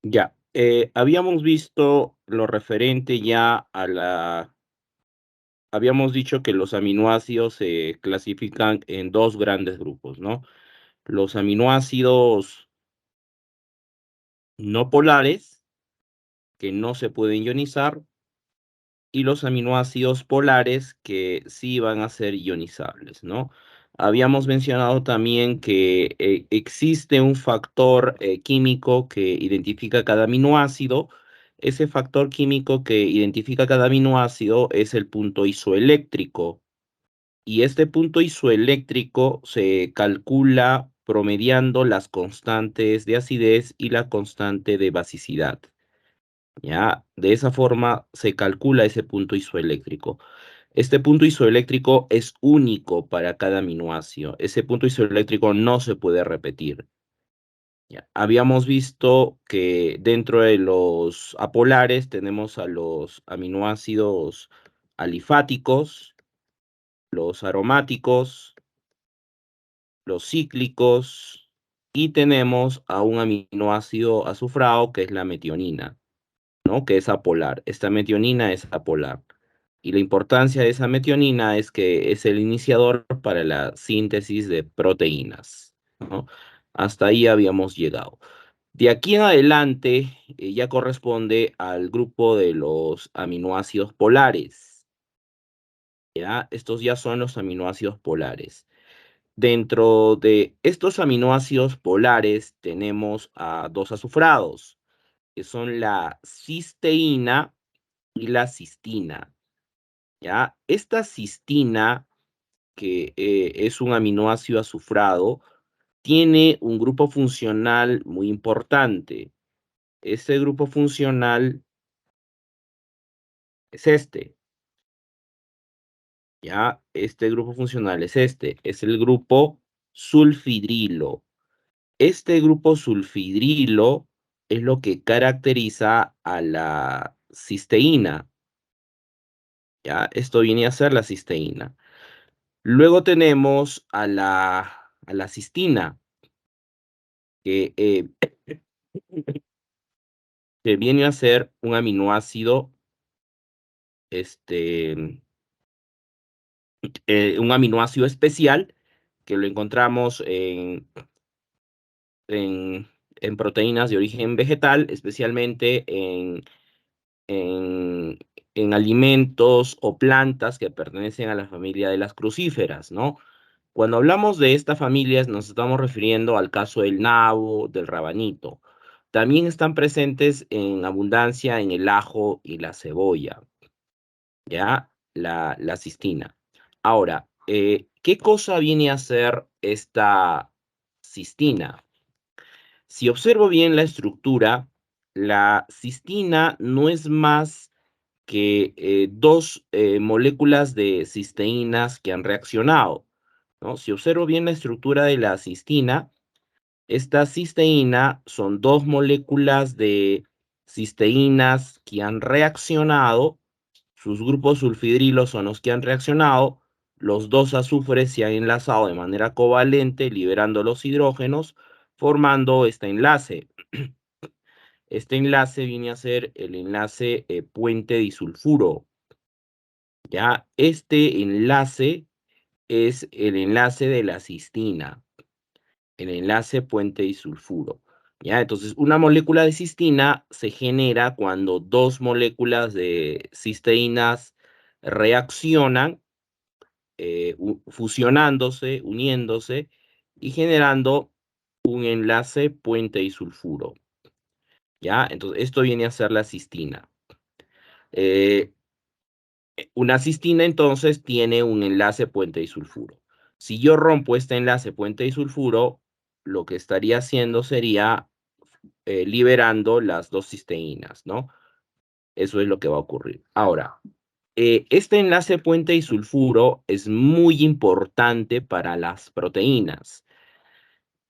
Ya, habíamos visto lo referente ya a la... Habíamos dicho que los aminoácidos se clasifican en dos grandes grupos, ¿no? Los aminoácidos no polares, que no se pueden ionizar, y los aminoácidos polares, que sí van a ser ionizables, ¿no? Habíamos mencionado también que existe un factor químico que identifica cada aminoácido. Ese factor químico que identifica cada aminoácido es el punto isoeléctrico. Y este punto isoeléctrico se calcula promediando las constantes de acidez y la constante de basicidad. ¿Ya? De esa forma se calcula ese punto isoeléctrico. Este punto isoeléctrico es único para cada aminoácido. Ese punto isoeléctrico no se puede repetir. ¿Ya? Habíamos visto que dentro de los apolares tenemos a los aminoácidos alifáticos, los aromáticos, los cíclicos y tenemos a un aminoácido azufrado que es la metionina, ¿no? Que es apolar. Esta metionina es apolar. Y la importancia de esa metionina es que es el iniciador para la síntesis de proteínas, ¿no? Hasta ahí habíamos llegado. De aquí en adelante ya corresponde al grupo de los aminoácidos polares, ¿ya? Estos ya son los aminoácidos polares. Dentro de estos aminoácidos polares tenemos a dos azufrados, que son la cisteína y la cistina, ¿ya? Esta cistina, que es un aminoácido azufrado, tiene un grupo funcional muy importante. Este grupo funcional es este, ¿ya? Este grupo funcional es este, es el grupo sulfidrilo. Este grupo sulfidrilo es lo que caracteriza a la cisteína, ¿ya? Esto viene a ser la cisteína. Luego tenemos a la cistina, que, que viene a ser un aminoácido, este, un aminoácido especial que lo encontramos en, en proteínas de origen vegetal, especialmente en, en alimentos o plantas que pertenecen a la familia de las crucíferas, ¿no? Cuando hablamos de estas familias nos estamos refiriendo al caso del nabo, del rabanito. También están presentes en abundancia en el ajo y la cebolla, ¿ya? La cistina. Ahora, ¿qué cosa viene a ser esta cistina? Si observo bien la estructura, la cistina no es más que dos moléculas de cisteínas que han reaccionado, ¿no? Si observo bien la estructura de la cistina, esta cisteína son dos moléculas de cisteínas que han reaccionado, sus grupos sulfidrilos son los que han reaccionado, los dos azufres se han enlazado de manera covalente, liberando los hidrógenos, formando este enlace. Este enlace viene a ser el enlace puente disulfuro. Ya, este enlace es el enlace de la cistina, el enlace puente disulfuro. Ya, entonces una molécula de cistina se genera cuando dos moléculas de cisteínas reaccionan, fusionándose, uniéndose y generando un enlace puente disulfuro. Ya, entonces esto viene a ser la cistina. Eh, Una cistina entonces tiene un enlace puente disulfuro. Si yo rompo este enlace puente disulfuro, lo que estaría haciendo sería liberando las dos cisteínas, ¿no? Eso es lo que va a ocurrir. Ahora, este enlace puente disulfuro es muy importante para las proteínas.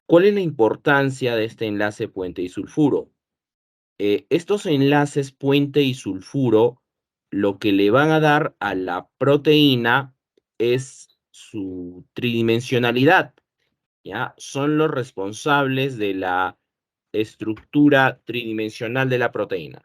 ¿Cuál es la importancia de este enlace puente disulfuro? Estos enlaces puente y sulfuro lo que le van a dar a la proteína es su tridimensionalidad, ¿ya? Son los responsables de la estructura tridimensional de la proteína?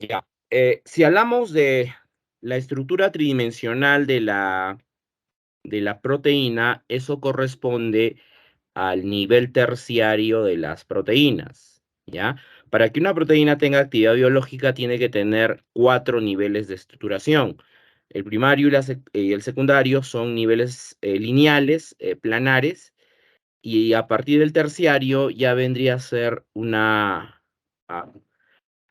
Ya. Si hablamos de la estructura tridimensional de la proteína, eso corresponde al nivel terciario de las proteínas, ¿ya? Para que una proteína tenga actividad biológica tiene que tener 4 niveles de estructuración. El primario y el secundario son niveles lineales, planares, y a partir del terciario ya vendría a ser ah,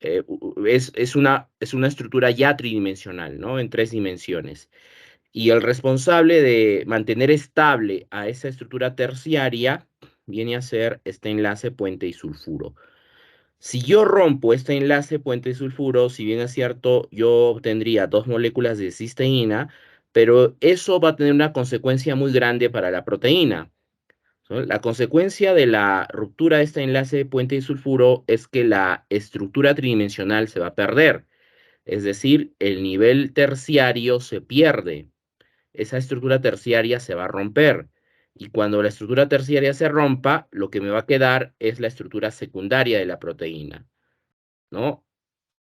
es una estructura ya tridimensional, ¿no? En 3 dimensiones. Y el responsable de mantener estable a esa estructura terciaria viene a ser este enlace puente y sulfuro. Si yo rompo este enlace puente y sulfuro, si bien es cierto, yo obtendría 2 moléculas de cisteína, pero eso va a tener una consecuencia muy grande para la proteína, ¿no? La consecuencia de la ruptura de este enlace puente y sulfuro es que la estructura tridimensional se va a perder, es decir, el nivel terciario se pierde, esa estructura terciaria se va a romper. Y cuando la estructura terciaria se rompa, lo que me va a quedar es la estructura secundaria de la proteína, ¿no?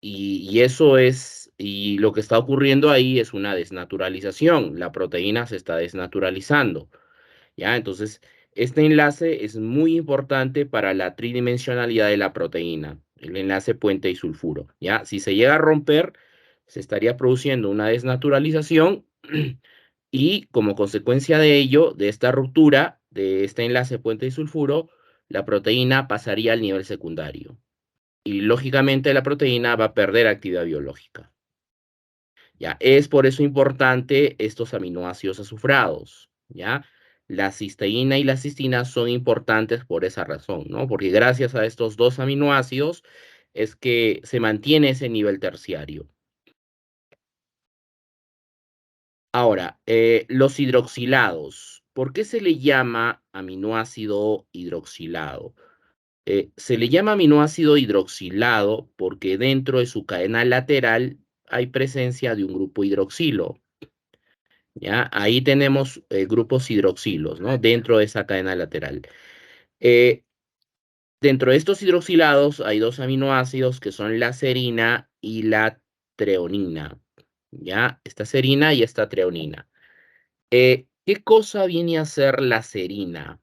Y eso es, y lo que está ocurriendo ahí es una desnaturalización. La proteína se está desnaturalizando, ¿ya? Entonces, este enlace es muy importante para la tridimensionalidad de la proteína, el enlace puente y sulfuro, ¿ya? Si se llega a romper, se estaría produciendo una desnaturalización y como consecuencia de ello, de esta ruptura, de este enlace puente y sulfuro, la proteína pasaría al nivel secundario. Y lógicamente la proteína va a perder actividad biológica. ¿Ya? Es por eso importante estos aminoácidos azufrados, ¿ya? La cisteína y la cistina son importantes por esa razón, ¿no? Porque gracias a estos dos aminoácidos es que se mantiene ese nivel terciario. Ahora, los hidroxilados. ¿Por qué se le llama aminoácido hidroxilado? Se le llama aminoácido hidroxilado porque dentro de su cadena lateral hay presencia de un grupo hidroxilo, ¿ya? Ahí tenemos grupos hidroxilos, ¿no? Dentro de esa cadena lateral. Eh, Dentro de estos hidroxilados hay dos aminoácidos que son la serina y la treonina, ¿ya? Esta serina y esta treonina. ¿Qué cosa viene a ser la serina?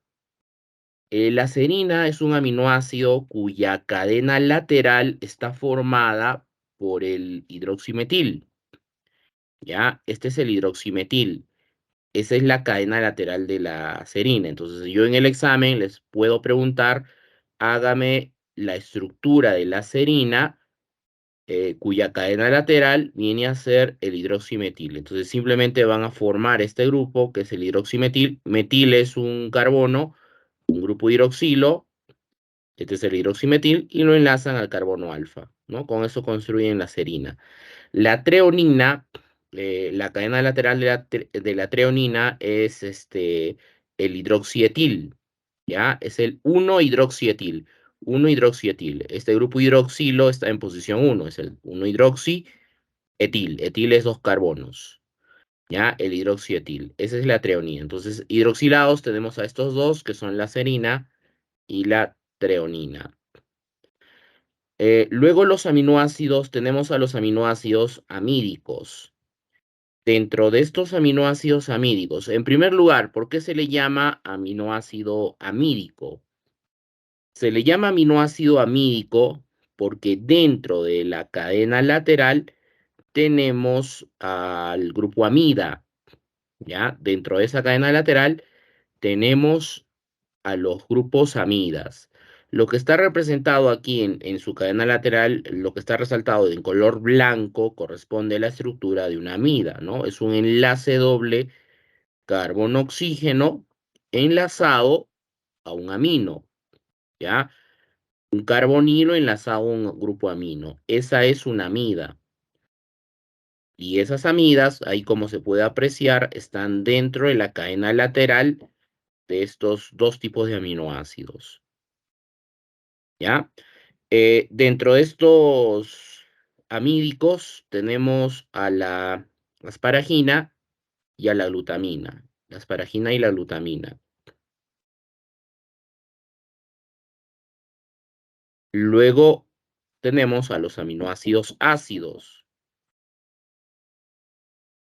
La serina es un aminoácido cuya cadena lateral está formada por el hidroximetil, ¿ya? Este es el hidroximetil. Esa es la cadena lateral de la serina. Entonces, yo en el examen les puedo preguntar, hágame la estructura de la serina, cuya cadena lateral viene a ser el hidroximetil. Entonces, simplemente van a formar este grupo, que es el hidroximetil. Metil es un carbono, un grupo hidroxilo, este es el hidroximetil, y lo enlazan al carbono alfa, ¿no? Con eso construyen la serina. La treonina, la cadena lateral de la treonina es el hidroxietil, ¿ya? Es el 1-hidroxietil, 1-hidroxietil. Este grupo hidroxilo está en posición 1, es el 1-hidroxietil. Etil es 2 carbonos, ¿ya? El hidroxietil. Esa es la treonina. Entonces, hidroxilados tenemos a estos dos, que son la serina y la treonina. Luego los aminoácidos, tenemos a los aminoácidos amídicos. Dentro de estos aminoácidos amídicos, en primer lugar, ¿por qué se le llama aminoácido amídico? Se le llama aminoácido amídico porque dentro de la cadena lateral tenemos al grupo amida, ¿ya? Dentro de esa cadena lateral tenemos a los grupos amidas. Lo que está representado aquí en su cadena lateral, lo que está resaltado en color blanco, corresponde a la estructura de una amida, ¿no? Es un enlace doble carbono-oxígeno enlazado a un amino, ¿ya? Un carbonilo enlazado a un grupo amino. Esa es una amida. Y esas amidas, ahí como se puede apreciar, están dentro de la cadena lateral de estos dos tipos de aminoácidos, ¿ya? Dentro de estos amídicos tenemos a la asparagina y a la glutamina. La asparagina y la glutamina. Luego tenemos a los aminoácidos ácidos.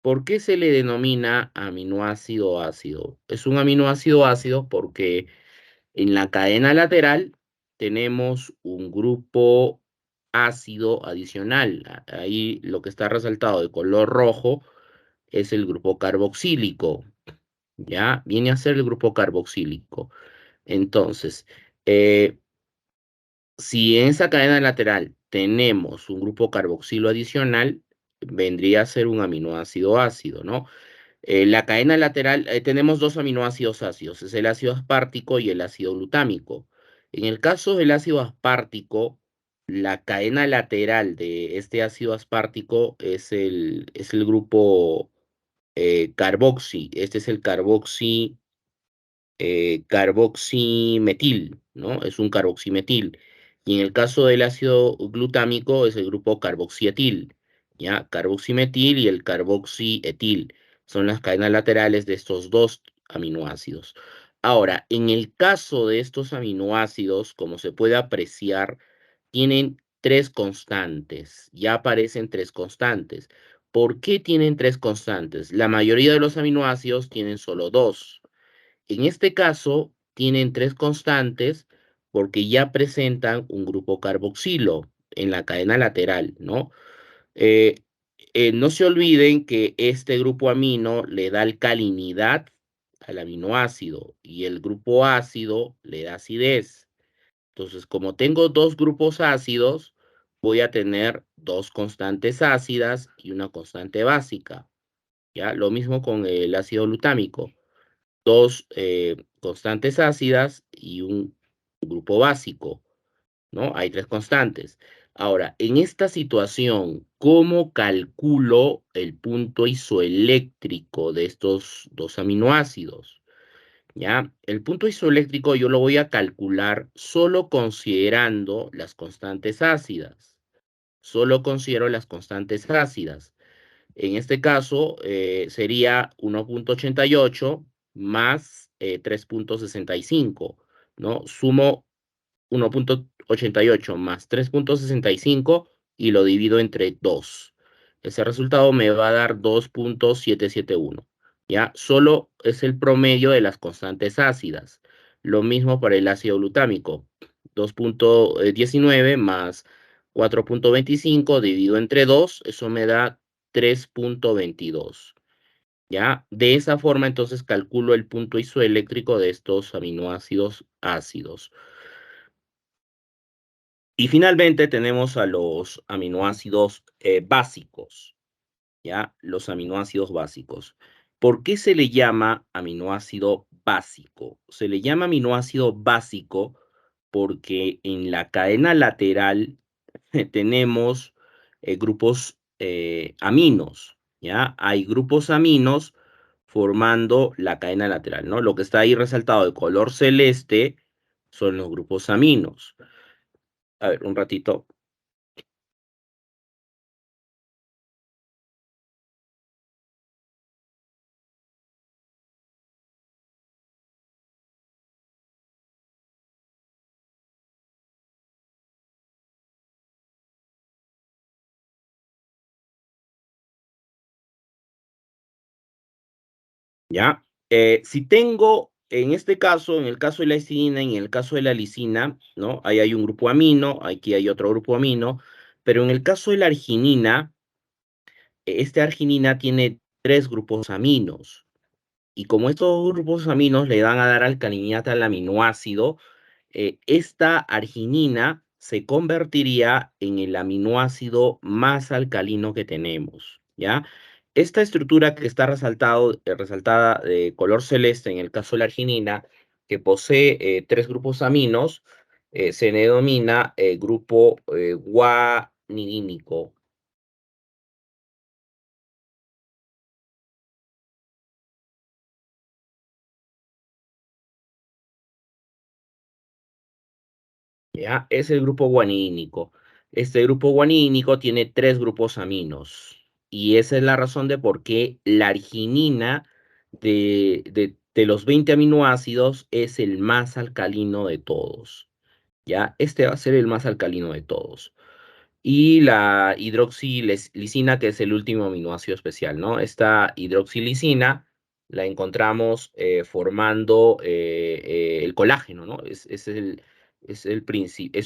¿Por qué se le denomina aminoácido ácido? Es un aminoácido ácido porque en la cadena lateral tenemos un grupo ácido adicional. Ahí lo que está resaltado de color rojo es el grupo carboxílico, ¿ya? Viene a ser el grupo carboxílico. Entonces, eh, si en esa cadena lateral tenemos un grupo carboxilo adicional, vendría a ser un aminoácido ácido, ¿no? La cadena lateral, tenemos dos aminoácidos ácidos, es el ácido aspartico y el ácido glutámico. En el caso del ácido aspartico, la cadena lateral de este ácido aspartico es el grupo carboxi. Este es el carboximetil, ¿no? Es un carboximetil. Y en el caso del ácido glutámico es el grupo carboxietil, ¿ya? Carboximetil y el carboxietil son las cadenas laterales de estos dos aminoácidos. Ahora, en el caso de estos aminoácidos, como se puede apreciar, tienen tres constantes, ya aparecen tres constantes. ¿Por qué tienen tres constantes? La mayoría de los aminoácidos tienen solo dos. En este caso, tienen tres constantes porque ya presentan un grupo carboxilo en la cadena lateral, ¿no? Eh, no se olviden que este grupo amino le da alcalinidad al aminoácido y el grupo ácido le da acidez. Entonces, como tengo dos grupos ácidos, voy a tener dos constantes ácidas y una constante básica, ¿ya? Lo mismo con el ácido glutámico, dos constantes ácidas y un grupo básico, ¿no? Hay tres constantes. Ahora, en esta situación, ¿cómo calculo el punto isoeléctrico de estos dos aminoácidos? ¿Ya? El punto isoeléctrico yo lo voy a calcular solo considerando las constantes ácidas. Solo considero las constantes ácidas. En este caso, sería 1,88 más 3,65, ¿no? Sumo 1,88 más 3,65 y lo divido entre 2. Ese resultado me va a dar 2,771. ¿Ya? Solo es el promedio de las constantes ácidas. Lo mismo para el ácido glutámico. 2,19 más 4,25 dividido entre 2, eso me da 3,22. ¿Ya? De esa forma, entonces, calculo el punto isoeléctrico de estos aminoácidos ácidos. Y finalmente tenemos a los aminoácidos básicos, ¿ya? Los aminoácidos básicos. ¿Por qué se le llama aminoácido básico? Se le llama aminoácido básico porque en la cadena lateral tenemos grupos aminos, ¿ya? Hay grupos aminos formando la cadena lateral, ¿no? Lo que está ahí resaltado de color celeste son los grupos aminos. A ver, un ratito. ¿Ya? Si tengo, en este caso, en el caso de la histamina y en el caso de la lisina, ¿no? Ahí hay un grupo amino, aquí hay otro grupo amino, pero en el caso de la arginina, esta arginina tiene tres grupos aminos, Y como estos grupos aminos le van a dar alcalinidad al aminoácido, esta arginina se convertiría en el aminoácido más alcalino que tenemos, ¿ya? Esta estructura que está resaltada de color celeste en el caso de la arginina, que posee tres grupos aminos, se denomina grupo guanínico. ¿Ya? Es el grupo guanínico. Este grupo guanínico tiene tres grupos aminos y esa es la razón de por qué la arginina de los 20 aminoácidos es el más alcalino de todos. ¿Ya? Este va a ser el más alcalino de todos y la hidroxilisina, que es el último aminoácido especial, ¿no? Esta hidroxilisina la encontramos formando el colágeno, ¿no? Es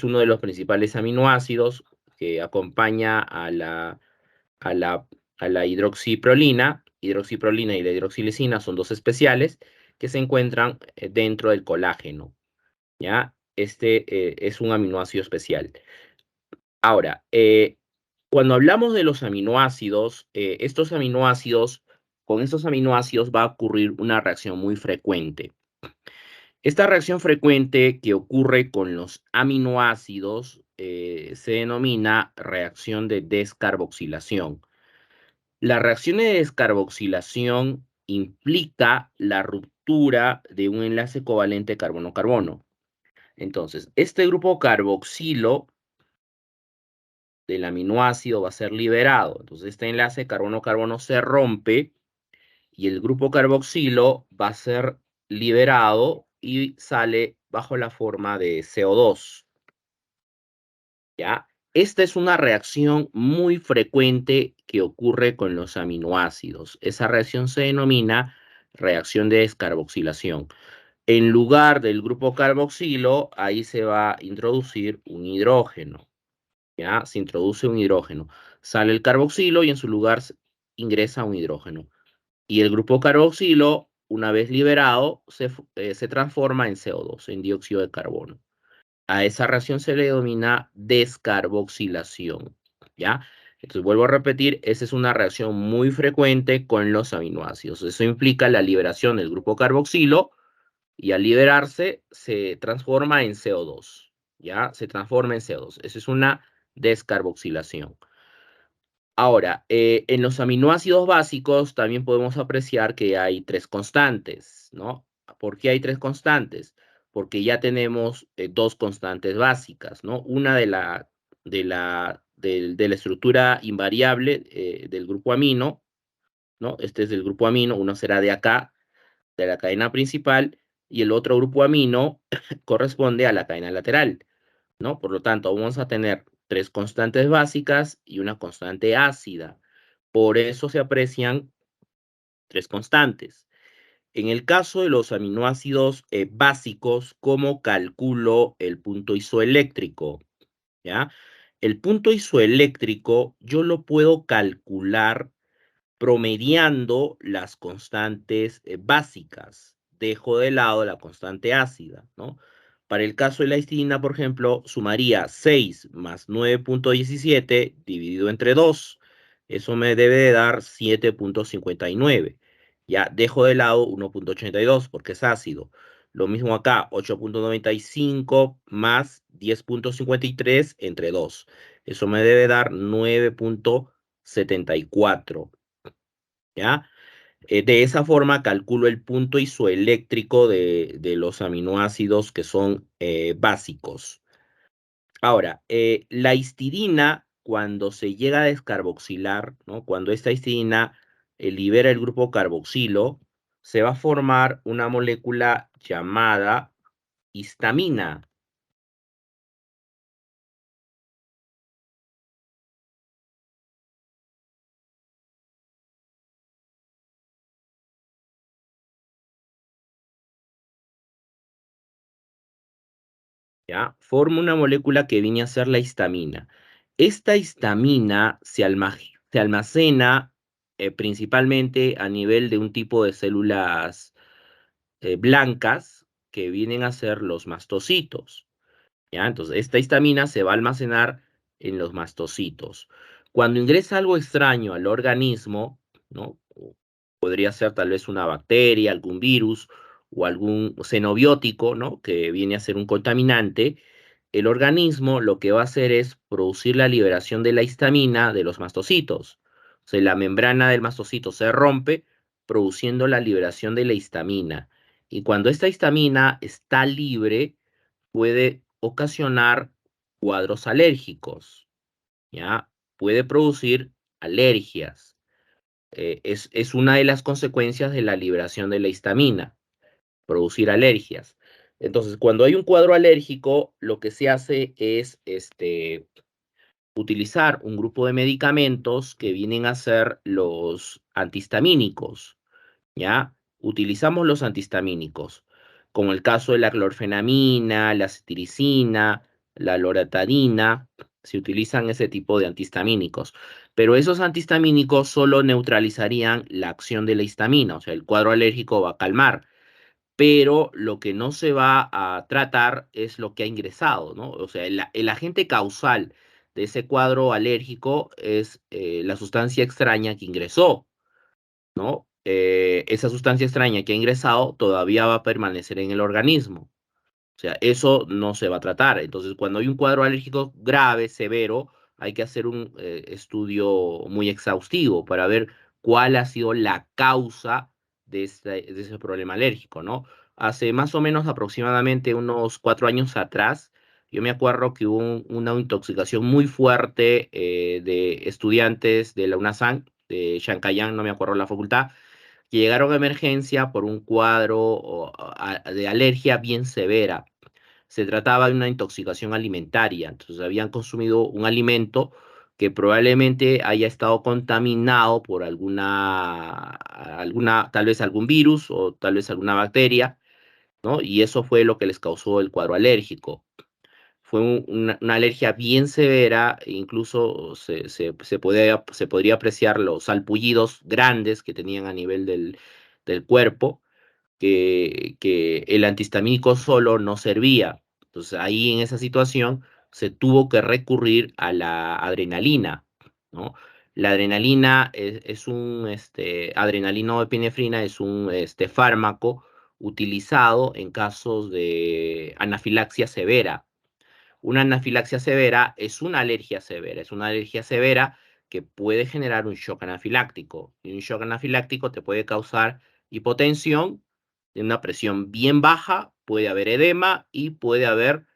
uno de los principales aminoácidos que acompaña a la, a la hidroxiprolina. Hidroxiprolina y la hidroxilisina son dos especiales que se encuentran dentro del colágeno, ¿ya? Este es un aminoácido especial. Ahora, cuando hablamos de los aminoácidos, con estos aminoácidos va a ocurrir una reacción muy frecuente. Esta reacción frecuente que ocurre con los aminoácidos se denomina reacción de descarboxilación. La reacción de descarboxilación implica la ruptura de un enlace covalente carbono-carbono. Entonces, este grupo carboxilo del aminoácido va a ser liberado. Entonces, este enlace carbono-carbono se rompe y el grupo carboxilo va a ser liberado y sale bajo la forma de CO2. ¿Ya? Esta es una reacción muy frecuente que ocurre con los aminoácidos. Esa reacción se denomina reacción de descarboxilación. En lugar del grupo carboxilo, ahí se va a introducir un hidrógeno. ¿Ya? Se introduce un hidrógeno. Sale el carboxilo y en su lugar ingresa un hidrógeno. Y el grupo carboxilo, una vez liberado, se transforma en CO2, en dióxido de carbono. A esa reacción se le denomina descarboxilación. ¿Ya? Entonces vuelvo a repetir, esa es una reacción muy frecuente con los aminoácidos. Eso implica la liberación del grupo carboxilo y al liberarse se transforma en CO2, ¿ya? Se transforma en CO2. Esa es una descarboxilación. Ahora, en los aminoácidos básicos también podemos apreciar que hay tres constantes, ¿no? ¿Por qué hay tres constantes? Porque ya tenemos dos constantes básicas, ¿no? Una de la estructura invariable del grupo amino, ¿no? Este es del grupo amino, uno será de acá, de la cadena principal, y el otro grupo amino corresponde a la cadena lateral, ¿no? Por lo tanto, vamos a tener tres constantes básicas y una constante ácida. Por eso se aprecian tres constantes. En el caso de los aminoácidos básicos, ¿cómo calculo el punto isoeléctrico? ¿Ya? El punto isoeléctrico yo lo puedo calcular promediando las constantes básicas. Dejo de lado la constante ácida, ¿no? Para el caso de la histidina, por ejemplo, sumaría 6 más 9,17 dividido entre 2. Eso me debe de dar 7,59. Ya dejo de lado 1,82 porque es ácido. Lo mismo acá, 8,95 más 10,53 entre 2. Eso me debe dar 9,74. ¿Ya? De esa forma calculo el punto isoeléctrico de los aminoácidos que son básicos. Ahora, la histidina, cuando se llega a descarboxilar, ¿no? Cuando esta histidina libera el grupo carboxilo, se va a formar una molécula llamada histamina. ¿Ya? Forma una molécula que viene a ser la histamina. Esta histamina se almacena principalmente a nivel de un tipo de células blancas que vienen a ser los mastocitos. ¿Ya? Entonces, esta histamina se va a almacenar en los mastocitos. Cuando ingresa algo extraño al organismo, ¿no? Podría ser tal vez una bacteria, algún virus o algún xenobiótico, ¿no? Que viene a ser un contaminante, el organismo lo que va a hacer es producir la liberación de la histamina de los mastocitos. O sea, la membrana del mastocito se rompe produciendo la liberación de la histamina. Y cuando esta histamina está libre, puede ocasionar cuadros alérgicos, ¿ya? Puede producir alergias. Es una de las consecuencias de la liberación de la histamina, producir alergias. Entonces, cuando hay un cuadro alérgico, lo que se hace es utilizar un grupo de medicamentos que vienen a ser los antihistamínicos, ¿ya? Utilizamos los antihistamínicos, como el caso de la clorfenamina, la cetiricina, la loratadina, se utilizan ese tipo de antihistamínicos. Pero esos antihistamínicos solo neutralizarían la acción de la histamina, o sea, el cuadro alérgico va a calmar, pero lo que no se va a tratar es lo que ha ingresado, ¿no? O sea, el agente causal de ese cuadro alérgico es la sustancia extraña que ingresó, ¿no? Esa sustancia extraña que ha ingresado todavía va a permanecer en el organismo. O sea, eso no se va a tratar. Entonces, cuando hay un cuadro alérgico grave, severo, hay que hacer un estudio muy exhaustivo para ver cuál ha sido la causa de ese problema alérgico, ¿no? Hace más o menos aproximadamente unos 4 años atrás, yo me acuerdo que hubo una intoxicación muy fuerte de estudiantes de la UNASAN, de Chancayán, no me acuerdo la facultad, que llegaron a emergencia por un cuadro de alergia bien severa. Se trataba de una intoxicación alimentaria, entonces habían consumido un alimento que probablemente haya estado contaminado por tal vez algún virus o tal vez alguna bacteria, ¿no? Y eso fue lo que les causó el cuadro alérgico. Fue una alergia bien severa, e incluso se podría apreciar los salpullidos grandes que tenían a nivel del cuerpo, que el antihistamínico solo no servía. Entonces ahí en esa situación se tuvo que recurrir a la adrenalina, ¿no? La adrenalina es un, adrenalina o epinefrina es un fármaco utilizado en casos de anafilaxia severa. Una anafilaxia severa es una alergia severa que puede generar un shock anafiláctico. Y un shock anafiláctico te puede causar hipotensión, una presión bien baja, puede haber edema y puede haber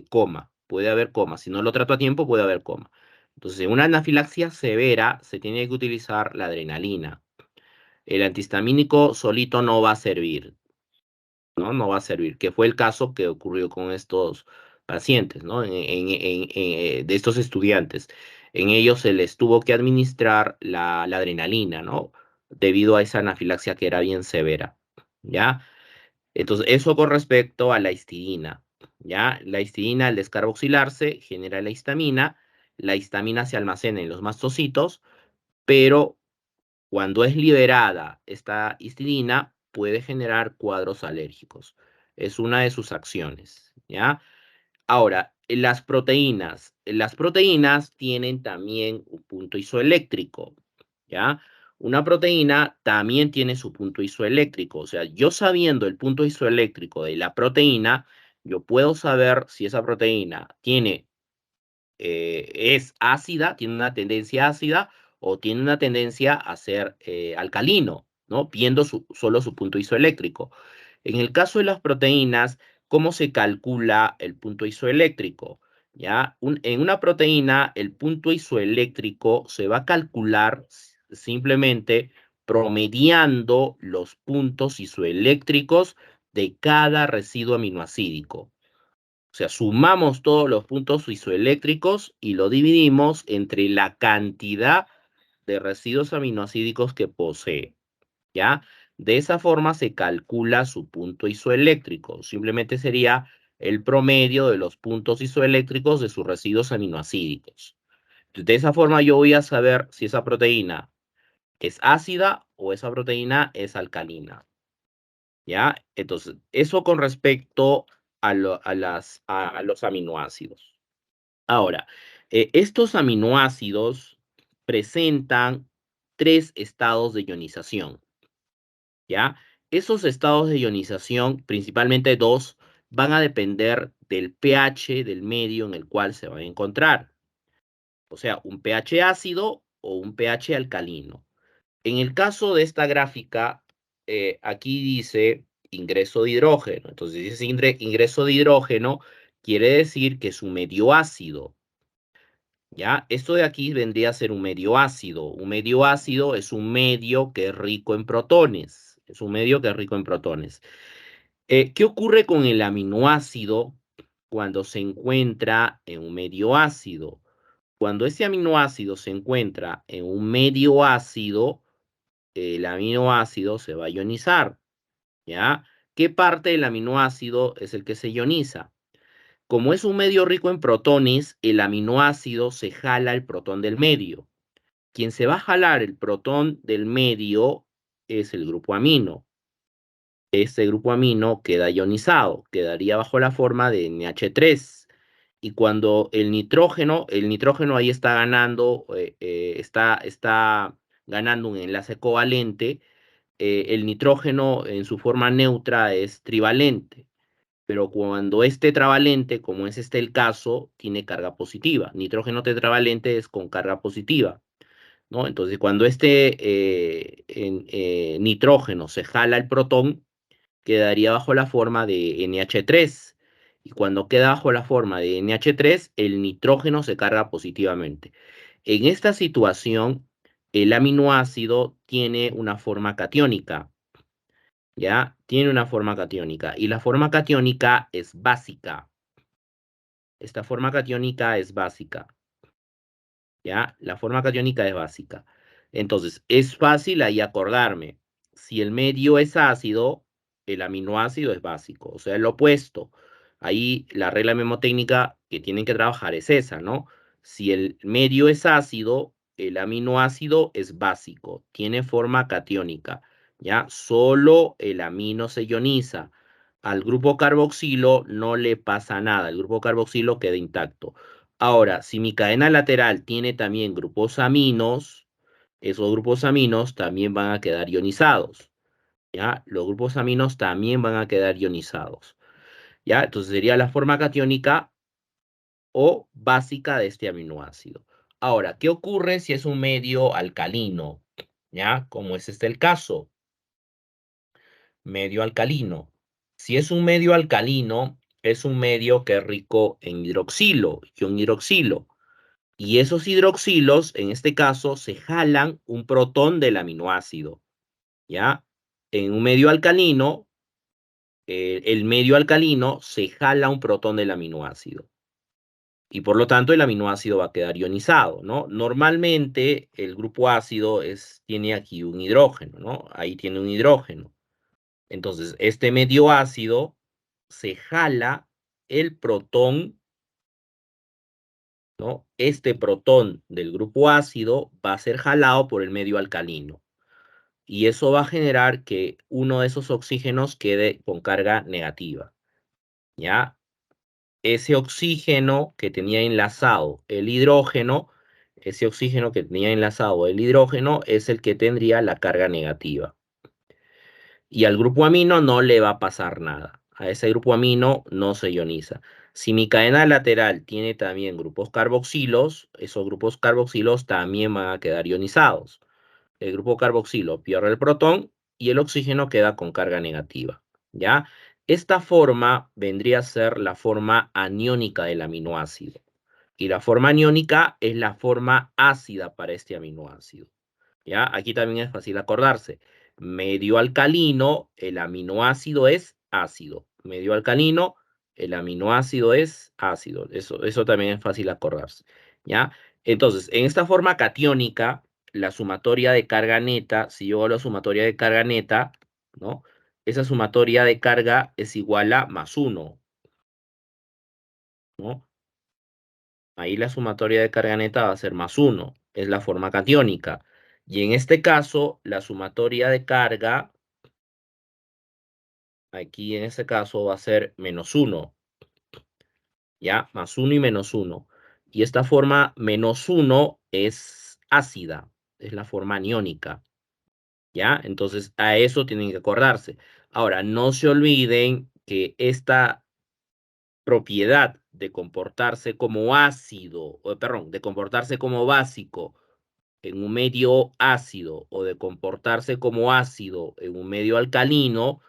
coma. Puede haber coma. Si no lo trato a tiempo, puede haber coma. Entonces, en una anafilaxia severa se tiene que utilizar la adrenalina. El antihistamínico solito no va a servir. ¿No? No va a servir, que fue el caso que ocurrió con estos pacientes, ¿no? De estos estudiantes. En ellos se les tuvo que administrar la adrenalina, ¿no? Debido a esa anafilaxia que era bien severa, ¿ya? Entonces, eso con respecto a la histidina, ¿ya? La histidina, al descarboxilarse, genera la histamina se almacena en los mastocitos, pero cuando es liberada esta histidina, puede generar cuadros alérgicos. Es una de sus acciones, ¿ya? Ahora, las proteínas tienen también un punto isoeléctrico, ¿ya? Una proteína también tiene su punto isoeléctrico, o sea, yo sabiendo el punto isoeléctrico de la proteína, yo puedo saber si esa proteína es ácida, tiene una tendencia ácida o tiene una tendencia a ser alcalino, ¿no? Viendo solo su punto isoeléctrico. En el caso de las proteínas, ¿cómo se calcula el punto isoeléctrico? ¿Ya? En una proteína, el punto isoeléctrico se va a calcular simplemente promediando los puntos isoeléctricos de cada residuo aminoácidico. O sea, sumamos todos los puntos isoeléctricos y lo dividimos entre la cantidad de residuos aminoácidos que posee, ¿ya? De esa forma se calcula su punto isoeléctrico. Simplemente sería el promedio de los puntos isoeléctricos de sus residuos aminoácidos. De esa forma yo voy a saber si esa proteína es ácida o esa proteína es alcalina. ¿Ya? Entonces, eso con respecto a los aminoácidos. Ahora, estos aminoácidos presentan tres estados de ionización, ¿ya? Esos estados de ionización, principalmente dos, van a depender del pH del medio en el cual se van a encontrar. O sea, un pH ácido o un pH alcalino. En el caso de esta gráfica, aquí dice ingreso de hidrógeno. Entonces, si dice ingreso de hidrógeno, quiere decir que es un medio ácido. ¿Ya? Esto de aquí vendría a ser un medio ácido. Un medio ácido es un medio que es rico en protones. Es un medio que es rico en protones. ¿Qué ocurre con el aminoácido cuando se encuentra en un medio ácido? Cuando ese aminoácido se encuentra en un medio ácido, el aminoácido se va a ionizar, ¿ya? ¿Qué parte del aminoácido es el que se ioniza? Como es un medio rico en protones, el aminoácido se jala el protón del medio. Quien se va a jalar el protón del medio es el grupo amino. Este grupo amino queda ionizado, quedaría bajo la forma de NH3. Y cuando el nitrógeno ahí está ganando, está ganando un enlace covalente, el nitrógeno en su forma neutra es trivalente, pero cuando es tetravalente, como es este el caso, tiene carga positiva. Nitrógeno tetravalente es con carga positiva, ¿no? Entonces, cuando este nitrógeno se jala el protón, quedaría bajo la forma de NH3. Y cuando queda bajo la forma de NH3, el nitrógeno se carga positivamente. En esta situación, el aminoácido tiene una forma catiónica, ¿ya? Tiene una forma catiónica. Y la forma catiónica es básica. Esta forma catiónica es básica. ¿Ya? La forma catiónica es básica. Entonces, es fácil ahí acordarme. Si el medio es ácido, el aminoácido es básico, o sea, el opuesto. Ahí la regla memotécnica que tienen que trabajar es esa, ¿no? Si el medio es ácido, el aminoácido es básico, tiene forma catiónica, ¿ya? Solo el amino se ioniza. Al grupo carboxilo no le pasa nada, el grupo carboxilo queda intacto. Ahora, si mi cadena lateral tiene también grupos aminos, esos grupos aminos también van a quedar ionizados, ¿ya? Los grupos aminos también van a quedar ionizados, ¿ya? Entonces sería la forma catiónica o básica de este aminoácido. Ahora, ¿qué ocurre si es un medio alcalino? ¿Ya? Como es este el caso, medio alcalino. Si es un medio alcalino, es un medio que es rico en hidroxilo, ion hidroxilo. Y esos hidroxilos, en este caso, se jalan un protón del aminoácido, ¿ya? En un medio alcalino, el medio alcalino se jala un protón del aminoácido. Y por lo tanto, el aminoácido va a quedar ionizado, ¿no? Normalmente, el grupo ácido tiene aquí un hidrógeno, ¿no? Ahí tiene un hidrógeno. Entonces, este medio ácido se jala el protón, ¿no? Este protón del grupo ácido va a ser jalado por el medio alcalino. Y eso va a generar que uno de esos oxígenos quede con carga negativa, ¿ya? Ese oxígeno que tenía enlazado el hidrógeno, ese oxígeno que tenía enlazado el hidrógeno es el que tendría la carga negativa. Y al grupo amino no le va a pasar nada. A ese grupo amino no se ioniza. Si mi cadena lateral tiene también grupos carboxilos, esos grupos carboxilos también van a quedar ionizados. El grupo carboxilo pierde el protón y el oxígeno queda con carga negativa, ¿ya? Esta forma vendría a ser la forma aniónica del aminoácido. Y la forma aniónica es la forma ácida para este aminoácido. ¿Ya? Aquí también es fácil acordarse. Medio alcalino, el aminoácido es ácido. Medio alcalino, el aminoácido es ácido. Eso también es fácil acordarse. ¿Ya? Entonces, en esta forma catiónica, la sumatoria de carga neta, si yo hago la sumatoria de carga neta, ¿no? Esa sumatoria de carga es igual a +1, ¿no? Ahí la sumatoria de carga neta va a ser +1, es la forma catiónica. Y en este caso, la sumatoria de carga, aquí en este caso va a ser -1, ¿ya? +1 y -1. Y esta forma -1 es ácida, es la forma aniónica, ¿ya? Entonces, a eso tienen que acordarse. Ahora, no se olviden que esta propiedad de comportarse como ácido, perdón, de comportarse como básico en un medio ácido o de comportarse como ácido en un medio alcalino,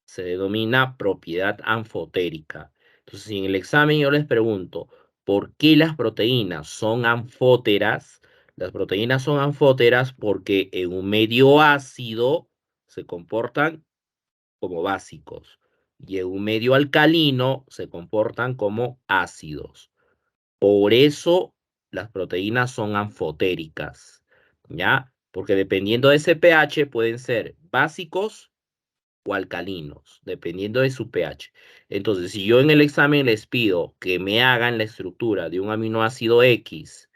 se denomina propiedad anfotérica. Entonces, si en el examen yo les pregunto, ¿por qué las proteínas son anfóteras? Las proteínas son anfóteras porque en un medio ácido se comportan como básicos y en un medio alcalino se comportan como ácidos. Por eso las proteínas son anfotéricas, ¿ya? Porque dependiendo de ese pH pueden ser básicos o alcalinos, dependiendo de su pH. Entonces, si yo en el examen les pido que me hagan la estructura de un aminoácido X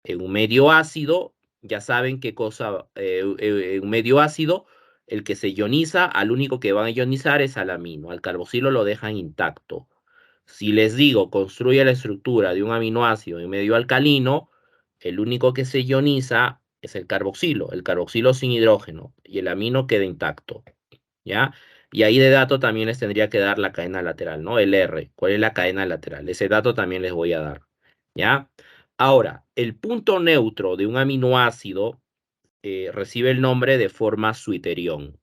en un medio ácido, ya saben qué cosa, en un medio ácido, el que se ioniza, al único que van a ionizar es al amino, al carboxilo lo dejan intacto. Si les digo, construye la estructura de un aminoácido en medio alcalino, el único que se ioniza es el carboxilo sin hidrógeno, y el amino queda intacto, ¿ya? Y ahí de dato también les tendría que dar la cadena lateral, ¿no? El R. ¿Cuál es la cadena lateral? Ese dato también les voy a dar, ¿ya? Ahora, el punto neutro de un aminoácido recibe el nombre de forma Switterion,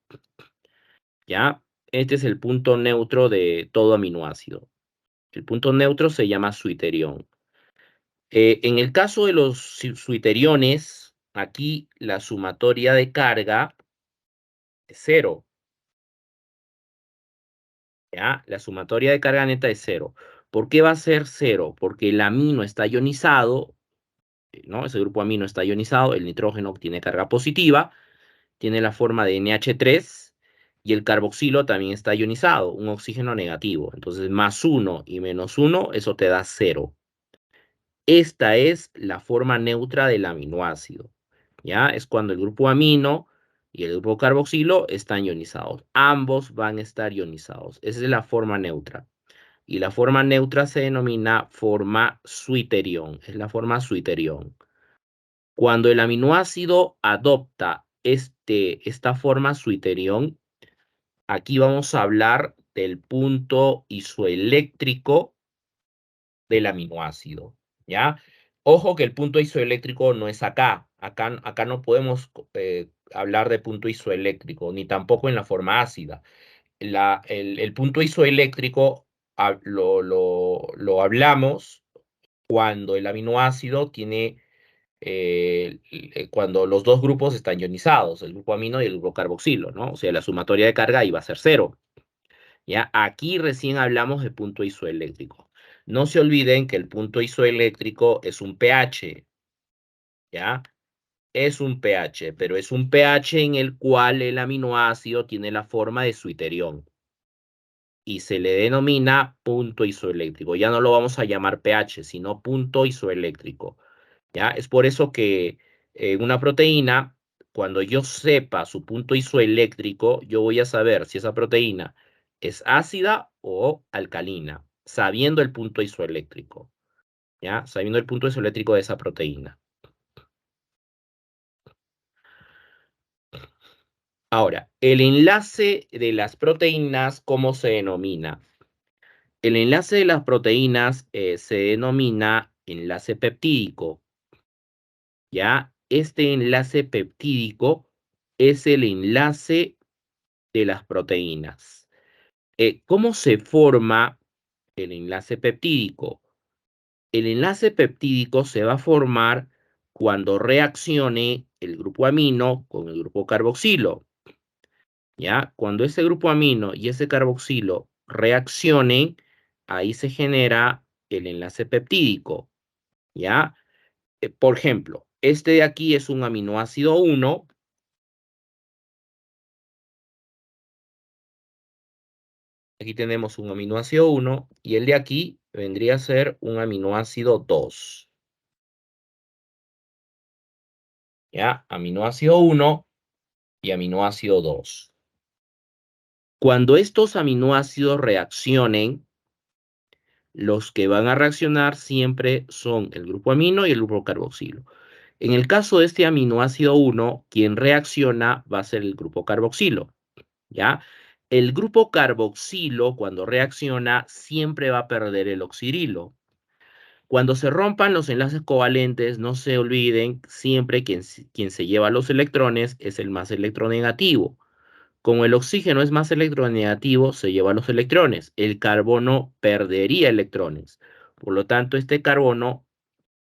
¿ya? Este es el punto neutro de todo aminoácido. El punto neutro se llama Switterion. En el caso de los Switteriones, aquí la sumatoria de carga es 0. ¿Ya? La sumatoria de carga neta es 0. ¿Por qué va a ser 0? Porque el amino está ionizado, ¿no? Ese grupo amino está ionizado, el nitrógeno tiene carga positiva, tiene la forma de NH3 y el carboxilo también está ionizado, un oxígeno negativo. Entonces, +1 y -1, eso te da 0. Esta es la forma neutra del aminoácido. ¿Ya? Es cuando el grupo amino y el grupo carboxilo están ionizados. Ambos van a estar ionizados. Esa es la forma neutra. Y la forma neutra se denomina forma Switterion. Es la forma Switterion. Cuando el aminoácido adopta esta forma Switterion, aquí vamos a hablar del punto isoeléctrico del aminoácido, ¿ya? Ojo que el punto isoeléctrico no es acá. Acá no podemos hablar de punto isoeléctrico, ni tampoco en la forma ácida. El punto isoeléctrico lo hablamos cuando el aminoácido tiene, cuando los dos grupos están ionizados, el grupo amino y el grupo carboxilo, ¿no? O sea, la sumatoria de carga iba a ser 0. ¿Ya? Aquí recién hablamos de punto isoeléctrico. No se olviden que el punto isoeléctrico es un pH, ¿ya? Es un pH, pero es un pH en el cual el aminoácido tiene la forma de Switterion y se le denomina punto isoeléctrico. Ya no lo vamos a llamar pH, sino punto isoeléctrico, ¿ya? Es por eso que una proteína, cuando yo sepa su punto isoeléctrico, yo voy a saber si esa proteína es ácida o alcalina, sabiendo el punto isoeléctrico, ¿ya? Sabiendo el punto isoeléctrico de esa proteína. Ahora, el enlace de las proteínas, ¿cómo se denomina? El enlace de las proteínas se denomina enlace peptídico, ¿ya? Este enlace peptídico es el enlace de las proteínas. ¿Cómo se forma el enlace peptídico? El enlace peptídico se va a formar cuando reaccione el grupo amino con el grupo carboxilo. ¿Ya? Cuando ese grupo amino y ese carboxilo reaccionen, ahí se genera el enlace peptídico. ¿Ya? Por ejemplo, este de aquí es un aminoácido 1. Aquí tenemos un aminoácido 1 y el de aquí vendría a ser un aminoácido 2. ¿ya? Aminoácido 1 y aminoácido 2. Cuando estos aminoácidos reaccionen, los que van a reaccionar siempre son el grupo amino y el grupo carboxilo. En el caso de este aminoácido 1, quien reacciona va a ser el grupo carboxilo, ¿ya? El grupo carboxilo, cuando reacciona, siempre va a perder el oxidrilo. Cuando se rompan los enlaces covalentes, no se olviden, siempre quien se lleva los electrones es el más electronegativo. Como el oxígeno es más electronegativo, se lleva los electrones. El carbono perdería electrones. Por lo tanto, este carbono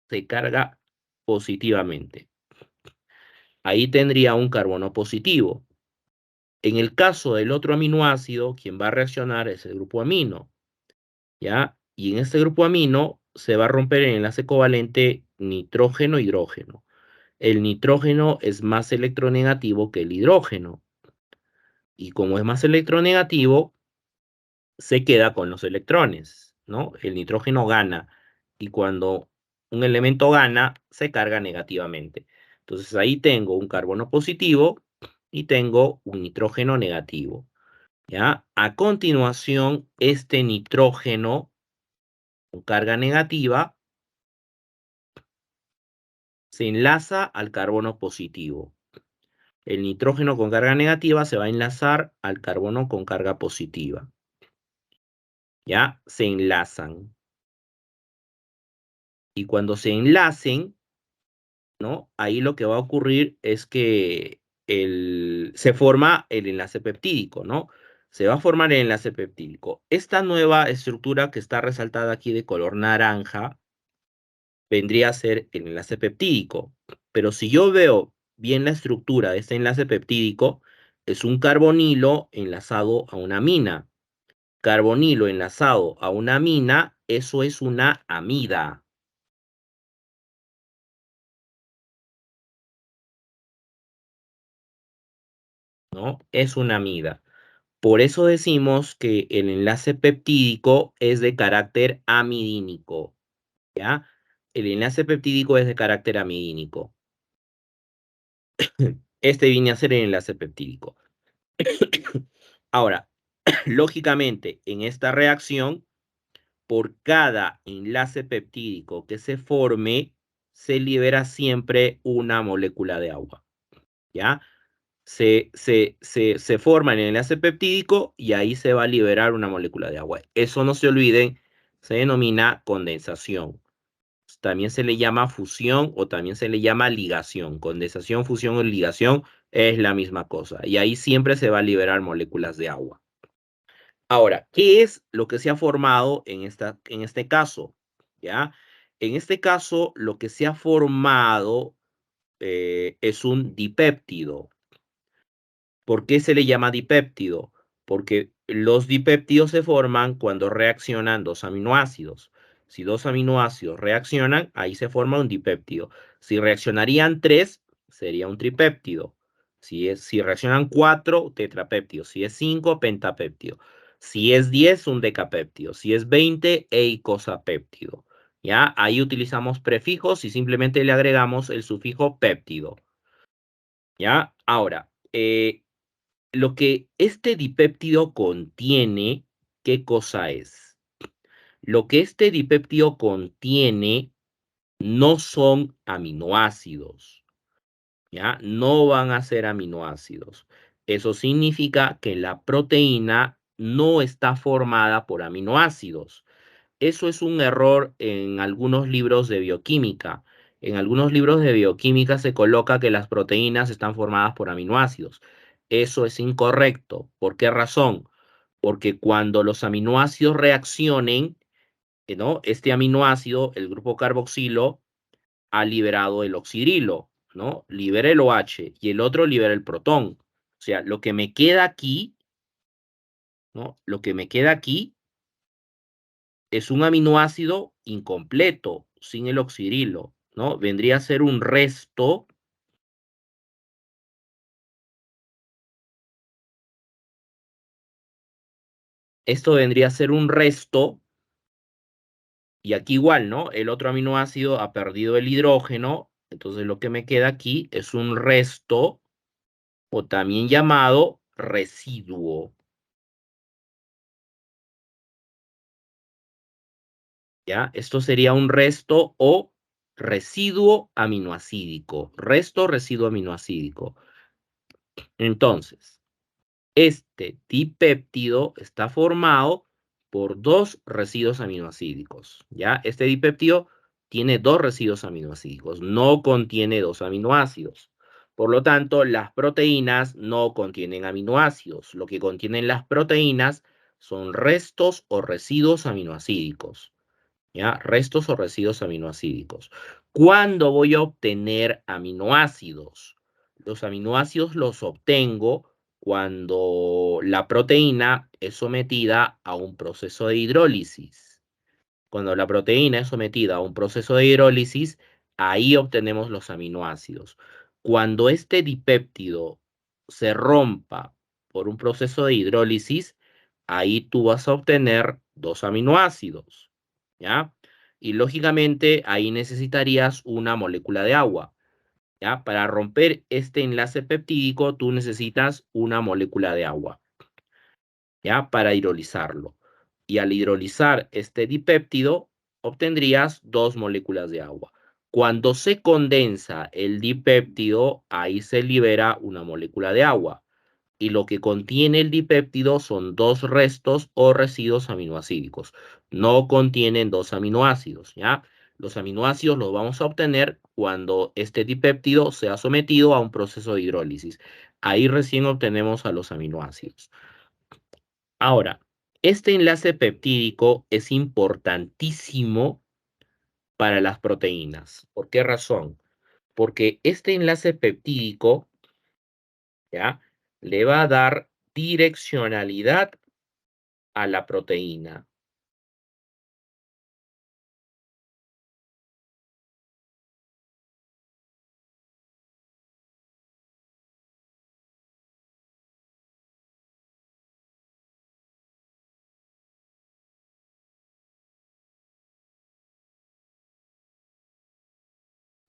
se carga positivamente. Ahí tendría un carbono positivo. En el caso del otro aminoácido, quien va a reaccionar es el grupo amino, ¿ya? Y en este grupo amino se va a romper el enlace covalente nitrógeno-hidrógeno. El nitrógeno es más electronegativo que el hidrógeno. Y como es más electronegativo, se queda con los electrones, ¿no? El nitrógeno gana. Y cuando un elemento gana, se carga negativamente. Entonces ahí tengo un carbono positivo y tengo un nitrógeno negativo, ¿ya? A continuación, este nitrógeno con carga negativa se enlaza al carbono positivo. El nitrógeno con carga negativa se va a enlazar al carbono con carga positiva. ¿Ya? Se enlazan. Y cuando se enlacen, ¿no? Ahí lo que va a ocurrir es que se forma el enlace peptídico, ¿no? Se va a formar el enlace peptídico. Esta nueva estructura que está resaltada aquí de color naranja vendría a ser el enlace peptídico. Pero si yo veo bien la estructura de este enlace peptídico, es un carbonilo enlazado a una amina. Carbonilo enlazado a una amina, eso es una amida, ¿no? Es una amida. Por eso decimos que el enlace peptídico es de carácter amidínico, ¿ya? El enlace peptídico es de carácter amidínico. Este viene a ser el enlace peptídico. Ahora, lógicamente, en esta reacción, por cada enlace peptídico que se forme, se libera siempre una molécula de agua, ¿ya? Se forma en el enlace peptídico y ahí se va a liberar una molécula de agua. Eso no se olviden, se denomina condensación. También se le llama fusión o también se le llama ligación. Condensación, fusión o ligación es la misma cosa. Y ahí siempre se va a liberar moléculas de agua. Ahora, ¿qué es lo que se ha formado en este caso? ¿Ya? En este caso, lo que se ha formado es un dipéptido. ¿Por qué se le llama dipéptido? Porque los dipéptidos se forman cuando reaccionan dos aminoácidos. Si dos aminoácidos reaccionan, ahí se forma un dipéptido. Si reaccionarían tres, sería un tripéptido. Si reaccionan cuatro, tetrapéptido. Si es cinco, pentapéptido. Si es 10, un decapéptido. Si es 20, eicosapéptido. ¿Ya? Ahí utilizamos prefijos y simplemente le agregamos el sufijo péptido. ¿Ya? Ahora, lo que este dipéptido contiene, ¿qué cosa es? Lo que este dipéptido contiene no son aminoácidos, ¿ya? No van a ser aminoácidos. Eso significa que la proteína no está formada por aminoácidos. Eso es un error en algunos libros de bioquímica. En algunos libros de bioquímica se coloca que las proteínas están formadas por aminoácidos. Eso es incorrecto. ¿Por qué razón? Porque cuando los aminoácidos reaccionen, ¿no? Este aminoácido, el grupo carboxilo, ha liberado el oxidrilo, ¿no? Libera el OH y el otro libera el protón. O sea, lo que me queda aquí, ¿no? Lo que me queda aquí es un aminoácido incompleto, sin el oxidrilo, ¿no? Vendría a ser un resto. Esto vendría a ser un resto, y aquí igual, ¿no? El otro aminoácido ha perdido el hidrógeno Entonces lo que me queda aquí es un resto o también llamado residuo. ¿Ya? Esto sería un resto o residuo aminoacídico. Resto o residuo aminoacídico. Entonces, este dipéptido está formado por dos residuos aminoácidos, ¿ya? Este dipéptido tiene dos residuos aminoácidos, no contiene dos aminoácidos. Por lo tanto, las proteínas no contienen aminoácidos. Lo que contienen las proteínas son restos o residuos aminoácidos, ¿ya? Restos o residuos aminoácidos. ¿Cuándo voy a obtener aminoácidos? Los aminoácidos los obtengo cuando la proteína es sometida a un proceso de hidrólisis. Cuando la proteína es sometida a un proceso de hidrólisis, ahí obtenemos los aminoácidos. Cuando este dipéptido se rompa por un proceso de hidrólisis, ahí tú vas a obtener dos aminoácidos, ¿ya? Y lógicamente ahí necesitarías una molécula de agua, ¿ya? Para romper este enlace peptídico, tú necesitas una molécula de agua, ¿ya? Para hidrolizarlo. Y al hidrolizar este dipéptido, obtendrías dos moléculas de agua. Cuando se condensa el dipéptido, ahí se libera una molécula de agua. Y lo que contiene el dipéptido son dos restos o residuos aminoácidos. No contienen dos aminoácidos, ¿ya? Los aminoácidos los vamos a obtener cuando este dipéptido sea sometido a un proceso de hidrólisis. Ahí recién obtenemos a los aminoácidos. Ahora, este enlace peptídico es importantísimo para las proteínas. ¿Por qué razón? Porque este enlace peptídico, ¿ya? Le va a dar direccionalidad a la proteína.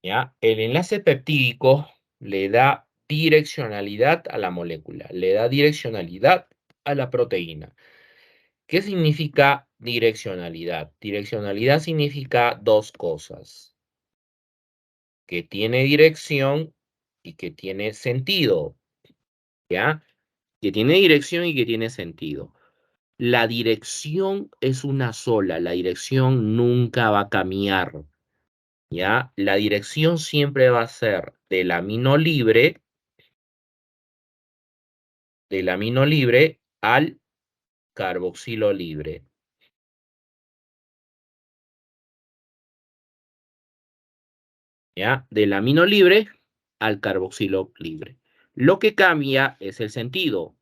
¿Ya? El enlace peptídico le da direccionalidad a la molécula, le da direccionalidad a la proteína. ¿Qué significa direccionalidad? Direccionalidad significa dos cosas: que tiene dirección y que tiene sentido, ¿ya? Que tiene dirección y que tiene sentido. La dirección es una sola, la dirección nunca va a cambiar, ¿ya? La dirección siempre va a ser del amino libre al carboxilo libre, ¿ya? Del amino libre al carboxilo libre. Lo que cambia es el sentido.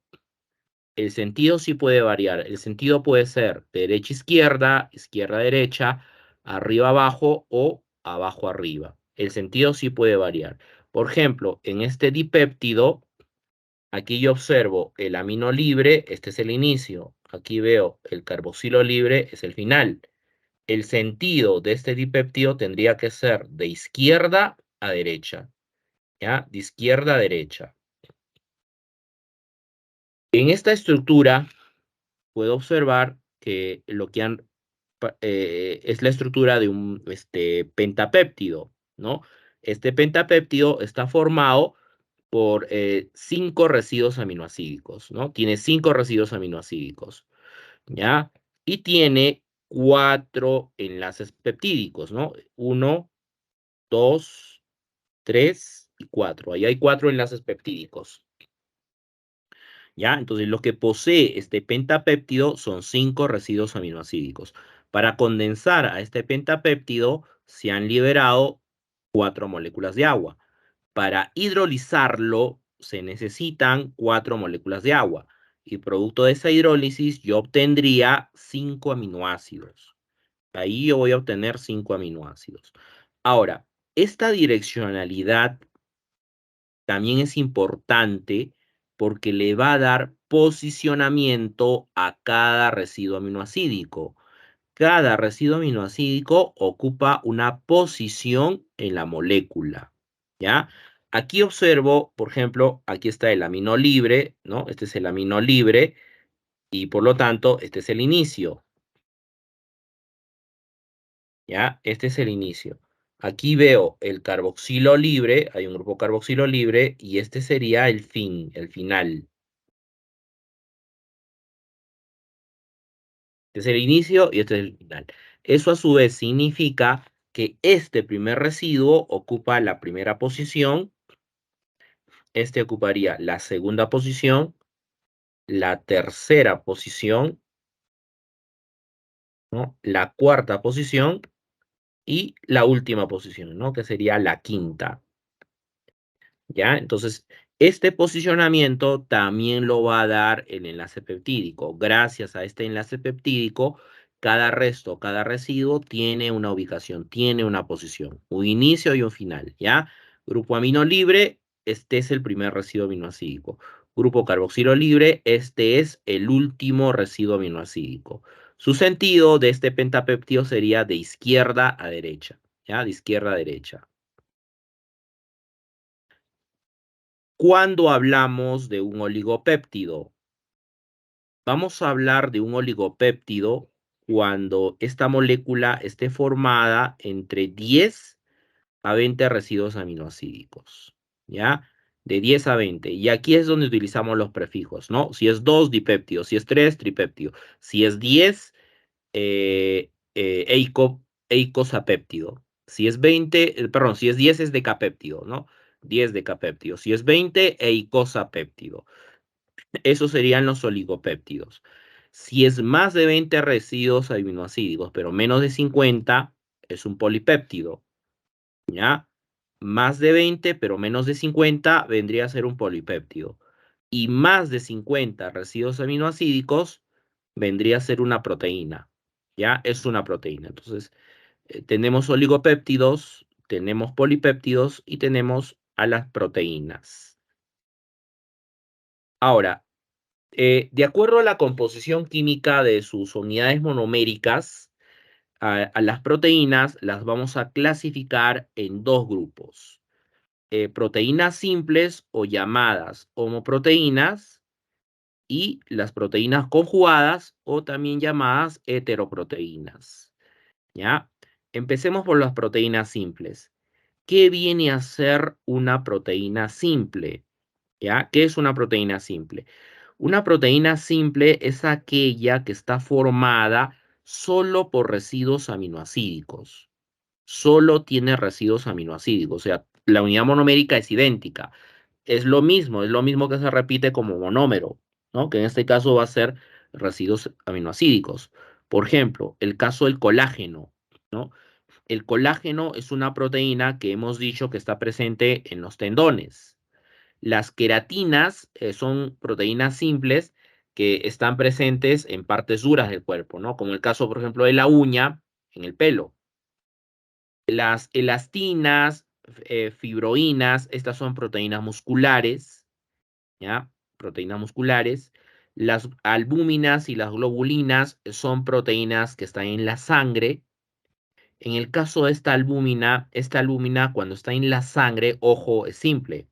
El sentido sí puede variar. El sentido puede ser derecha-izquierda, izquierda-derecha, arriba-abajo o abajo-arriba. El sentido sí puede variar. Por ejemplo, en este dipéptido, aquí yo observo el amino libre, este es el inicio. Aquí veo el carboxilo libre, es el final. El sentido de este dipéptido tendría que ser de izquierda a derecha, ¿ya? De izquierda a derecha. En esta estructura puedo observar que lo que es la estructura de un pentapéptido, ¿no? Este pentapéptido está formado por 5 residuos aminoácidos, ¿no? Tiene 5 residuos aminoácidos, ¿ya? Y tiene 4 enlaces peptídicos, ¿no? Uno, 2, 3 y 4. Ahí hay 4 enlaces peptídicos. ¿Ya? Entonces, lo que posee este pentapéptido son 5 residuos aminoácidos. Para condensar a este pentapéptido se han liberado 4 moléculas de agua. Para hidrolizarlo se necesitan 4 moléculas de agua. Y producto de esa hidrólisis yo obtendría 5 aminoácidos. Ahí yo voy a obtener 5 aminoácidos. Ahora, esta direccionalidad también es importante porque le va a dar posicionamiento a cada residuo aminoácido. Cada residuo aminoácido ocupa una posición en la molécula, ¿ya? Aquí observo, por ejemplo, aquí está el amino libre, ¿no? Este es el amino libre y por lo tanto, este es el inicio, ¿ya? Este es el inicio. Aquí veo el carboxilo libre, hay un grupo carboxilo libre y este sería el fin, el final. Este es el inicio y este es el final. Eso a su vez significa que este primer residuo ocupa la primera posición, este ocuparía la segunda posición, la tercera posición, ¿no? La cuarta posición y la última posición, ¿no? Que sería la quinta. ¿Ya? Entonces, este posicionamiento también lo va a dar el enlace peptídico. Gracias a este enlace peptídico, cada resto, cada residuo tiene una ubicación, tiene una posición, un inicio y un final, ¿ya? Grupo amino libre, este es el primer residuo aminoácido. Grupo carboxilo libre, este es el último residuo aminoácido. Su sentido de este pentapéptido sería de izquierda a derecha, ¿ya? De izquierda a derecha. Cuando hablamos de un oligopéptido, vamos a hablar de un oligopéptido cuando esta molécula esté formada entre 10 a 20 residuos aminoácidos, ¿ya? De 10 a 20. Y aquí es donde utilizamos los prefijos, ¿no? Si es 2, dipéptido. Si es 3, tripéptido. Si es 10, eicosapéptido. Si es 20, perdón, si es 10 es decapéptido, ¿no? 10 decapéptido. Si es 20, eicosapéptido. Esos serían los oligopéptidos. Si es más de 20 residuos aminoácidos, pero menos de 50, es un polipéptido, ¿ya? Más de 20, pero menos de 50, vendría a ser un polipéptido. Y más de 50 residuos aminoácidos, vendría a ser una proteína, ¿ya? Es una proteína. Entonces, tenemos oligopéptidos, tenemos polipéptidos y tenemos a las proteínas. Ahora, de acuerdo a la composición química de sus unidades monoméricas, a las proteínas las vamos a clasificar en dos grupos. Proteínas simples o llamadas homoproteínas y las proteínas conjugadas o también llamadas heteroproteínas. ¿Ya? Empecemos por las proteínas simples. ¿Qué viene a ser una proteína simple? ¿Ya? ¿Qué es una proteína simple? Una proteína simple es aquella que está formada solo por residuos aminoácidos. Solo tiene residuos aminoácidos, o sea, la unidad monomérica es idéntica. Es lo mismo que se repite como monómero, ¿no? Que en este caso va a ser residuos aminoácidos. Por ejemplo, el caso del colágeno, ¿no? El colágeno es una proteína que hemos dicho que está presente en los tendones. Las queratinas son proteínas simples que están presentes en partes duras del cuerpo, ¿no? Como el caso, por ejemplo, de la uña en el pelo. Las elastinas, fibroínas, estas son proteínas musculares, ¿ya? Proteínas musculares. Las albúminas y las globulinas son proteínas que están en la sangre. En el caso de esta albúmina cuando está en la sangre, ojo, es simple.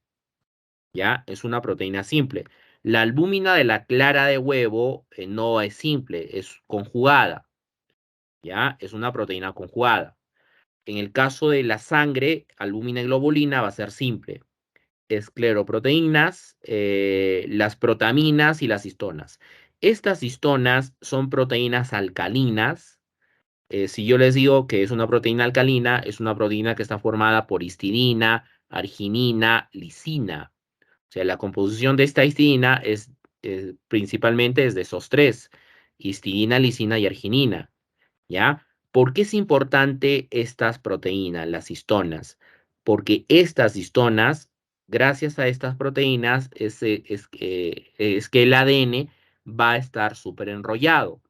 ¿Ya? Es una proteína simple. La albúmina de la clara de huevo no es simple, es conjugada, ¿ya? Es una proteína conjugada. En el caso de la sangre, albúmina y globulina va a ser simple. Escleroproteínas, las protaminas y las histonas. Estas histonas son proteínas alcalinas. Si yo les digo que es una proteína alcalina, es una proteína que está formada por histidina, arginina, lisina. O sea, la composición de esta histidina es principalmente es de esos tres, histidina, lisina y arginina, ¿ya? ¿Por qué es importante estas proteínas, las histonas? Porque estas histonas, gracias a estas proteínas, es que el ADN va a estar súper enrollado,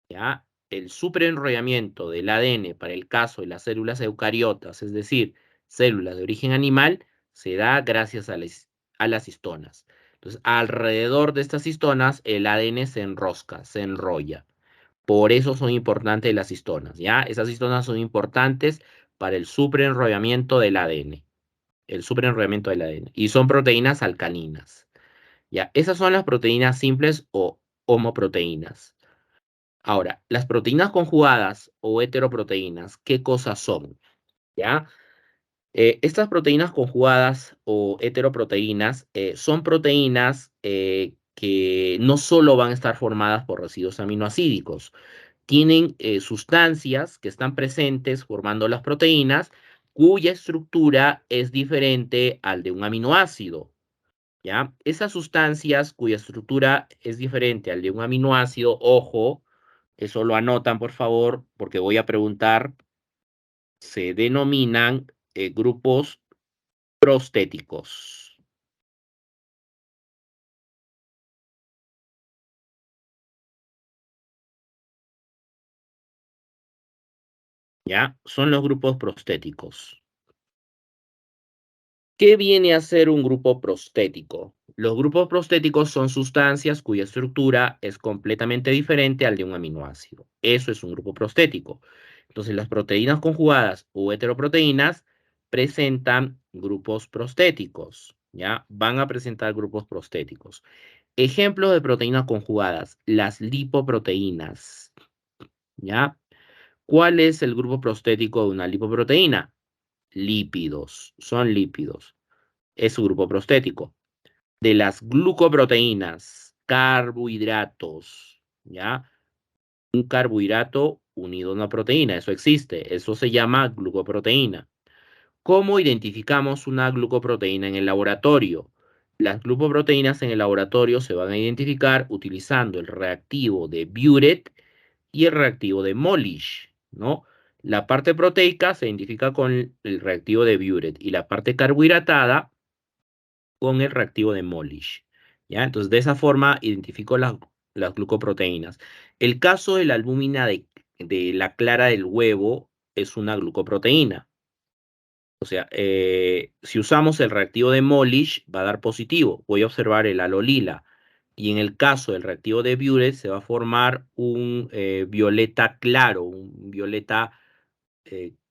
¿ya? El superenrollamiento del ADN para el caso de las células eucariotas, es decir, células de origen animal, se da gracias a las histonas. Entonces, alrededor de estas histonas, el ADN se enrosca, se enrolla. Por eso son importantes las histonas, ¿ya? Esas histonas son importantes para el superenrollamiento del ADN, el superenrollamiento del ADN, y son proteínas alcalinas, ¿ya? Esas son las proteínas simples o homoproteínas. Ahora, las proteínas conjugadas o heteroproteínas, ¿qué cosas son? ¿Ya? Estas proteínas conjugadas o heteroproteínas son proteínas que no solo van a estar formadas por residuos aminoácidos, tienen sustancias que están presentes formando las proteínas cuya estructura es diferente al de un aminoácido, ¿ya? Esas sustancias cuya estructura es diferente al de un aminoácido, ojo, eso lo anotan por favor, porque voy a preguntar, se denominan grupos prostéticos, ¿ya? Son los grupos prostéticos. ¿Qué viene a ser un grupo prostético? Los grupos prostéticos son sustancias cuya estructura es completamente diferente al de un aminoácido. Eso es un grupo prostético. Entonces, las proteínas conjugadas o heteroproteínas presentan grupos prostéticos, ¿ya? Van a presentar grupos prostéticos. Ejemplos de proteínas conjugadas, las lipoproteínas, ¿ya? ¿Cuál es el grupo prostético de una lipoproteína? Lípidos, son lípidos. Es su grupo prostético. De las glucoproteínas, carbohidratos, ¿ya? Un carbohidrato unido a una proteína, eso existe, eso se llama glucoproteína. ¿Cómo identificamos una glucoproteína en el laboratorio? Las glucoproteínas en el laboratorio se van a identificar utilizando el reactivo de Buret y el reactivo de Molish, ¿no? La parte proteica se identifica con el reactivo de Buret y la parte carbohidratada con el reactivo de Molish, ¿ya? Entonces, de esa forma identifico las glucoproteínas. El caso de la albúmina de la clara del huevo es una glucoproteína. O sea, si usamos el reactivo de Molish, va a dar positivo. Voy a observar el halo lila. Y en el caso del reactivo de Buret, se va a formar un violeta claro, un violeta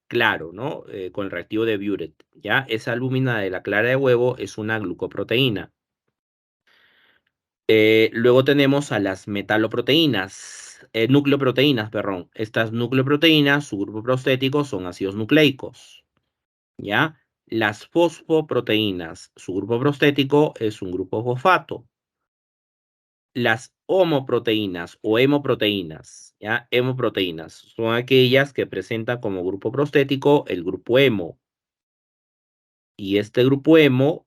claro, ¿no? Con el reactivo de Buret. ¿Ya? Esa albúmina de la clara de huevo es una glucoproteína. Luego tenemos a las metaloproteínas, nucleoproteínas, perdón. Estas nucleoproteínas, su grupo prostético son ácidos nucleicos. ¿Ya? Las fosfoproteínas, su grupo prostético es un grupo fosfato. Las homoproteínas o hemoproteínas, ¿ya? Hemoproteínas son aquellas que presentan como grupo prostético el grupo hemo. Y este grupo hemo,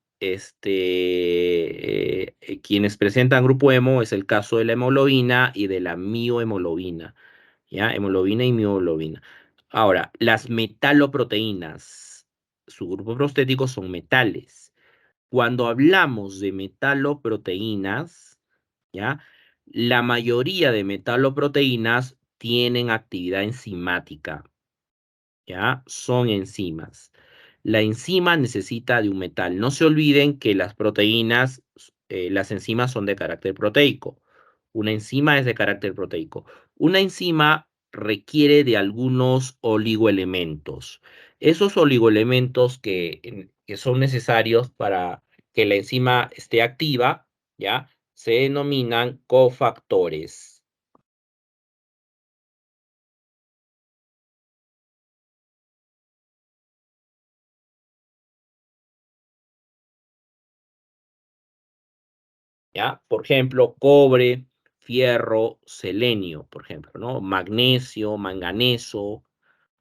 quienes presentan grupo hemo es el caso de la hemoglobina y de la miohemoglobina, ¿ya? Hemoglobina y mioglobina. Ahora, las metaloproteínas, su grupo prostético son metales. Cuando hablamos de metaloproteínas, ¿ya? La mayoría de metaloproteínas tienen actividad enzimática, ¿ya? Son enzimas. La enzima necesita de un metal. No se olviden que las proteínas, las enzimas son de carácter proteico. Una enzima es de carácter proteico. Una enzima requiere de algunos oligoelementos. Esos oligoelementos que son necesarios para que la enzima esté activa, ¿ya? Se denominan cofactores. ¿Ya? Por ejemplo, cobre, fierro, selenio, por ejemplo, ¿no? Magnesio, manganeso,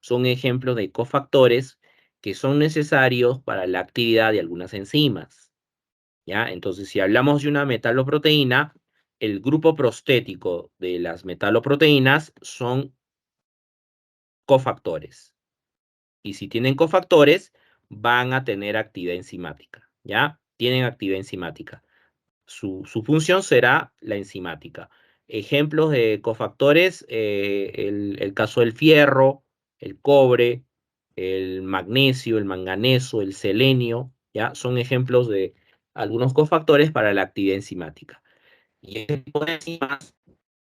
son ejemplos de cofactores que son necesarios para la actividad de algunas enzimas, ¿ya? Entonces, si hablamos de una metaloproteína, el grupo prostético de las metaloproteínas son cofactores. Y si tienen cofactores, van a tener actividad enzimática, ¿ya? Tienen actividad enzimática. Su función será la enzimática. Ejemplos de cofactores, el caso del fierro, el cobre, el magnesio, el manganeso, el selenio, ¿ya? Son ejemplos de algunos cofactores para la actividad enzimática. Y este tipo de enzimas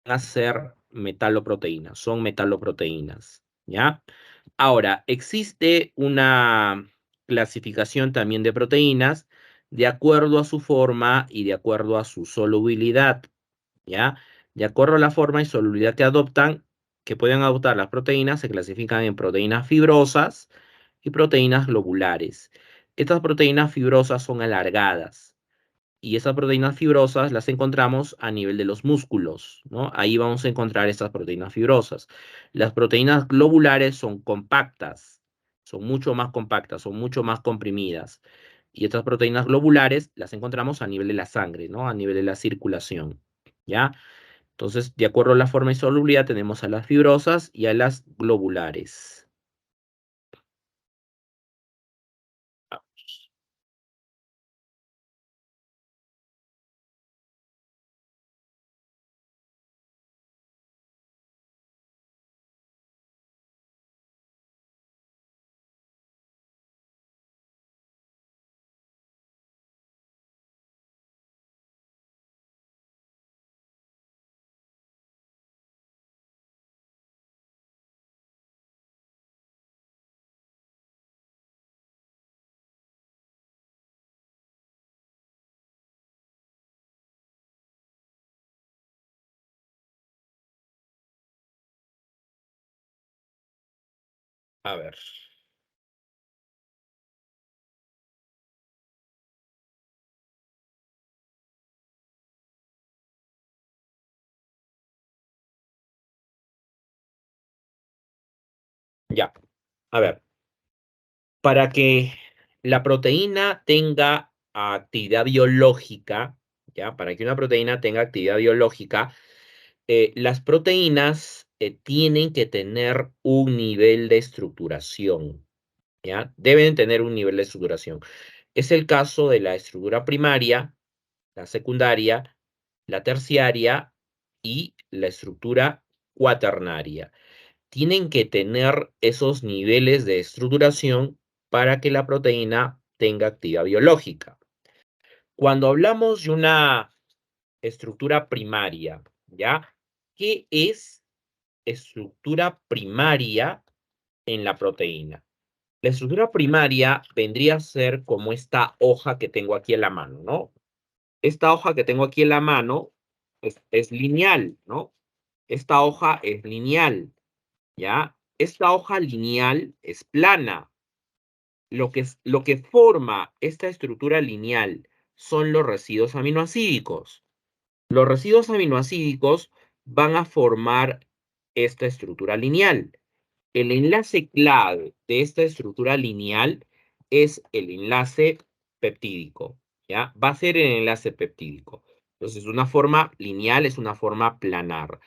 a ser metaloproteínas, son metaloproteínas, ¿ya? Ahora, existe una clasificación también de proteínas de acuerdo a su forma y de acuerdo a su solubilidad, ¿ya? De acuerdo a la forma y solubilidad que pueden adoptar las proteínas, se clasifican en proteínas fibrosas y proteínas globulares. Estas proteínas fibrosas son alargadas y esas proteínas fibrosas las encontramos a nivel de los músculos, ¿no? Ahí vamos a encontrar estas proteínas fibrosas. Las proteínas globulares son compactas, son mucho más compactas, son mucho más comprimidas. Y estas proteínas globulares las encontramos a nivel de la sangre, ¿no? A nivel de la circulación, ¿ya? Entonces, de acuerdo a la forma y solubilidad, tenemos a las fibrosas y a las globulares. A ver, ya. A ver, para que la proteína tenga actividad biológica, ¿ya? Para que una proteína tenga actividad biológica, las proteínas tienen que tener un nivel de estructuración, ¿ya? Deben tener un nivel de estructuración. Es el caso de la estructura primaria, la secundaria, la terciaria y la estructura cuaternaria. Tienen que tener esos niveles de estructuración para que la proteína tenga actividad biológica. Cuando hablamos de una estructura primaria, ¿ya? ¿Qué es estructura primaria en la proteína? La estructura primaria vendría a ser como esta hoja que tengo aquí en la mano, ¿no? Esta hoja que tengo aquí en la mano es lineal, ¿no? Esta hoja es lineal, ¿ya? Esta hoja lineal es plana. Lo que forma esta estructura lineal son los residuos aminoácidicos. Los residuos aminoácidicos van a formar esta estructura lineal. El enlace clave de esta estructura lineal es el enlace peptídico, ¿ya? Va a ser el enlace peptídico. Entonces, una forma lineal es una forma planar.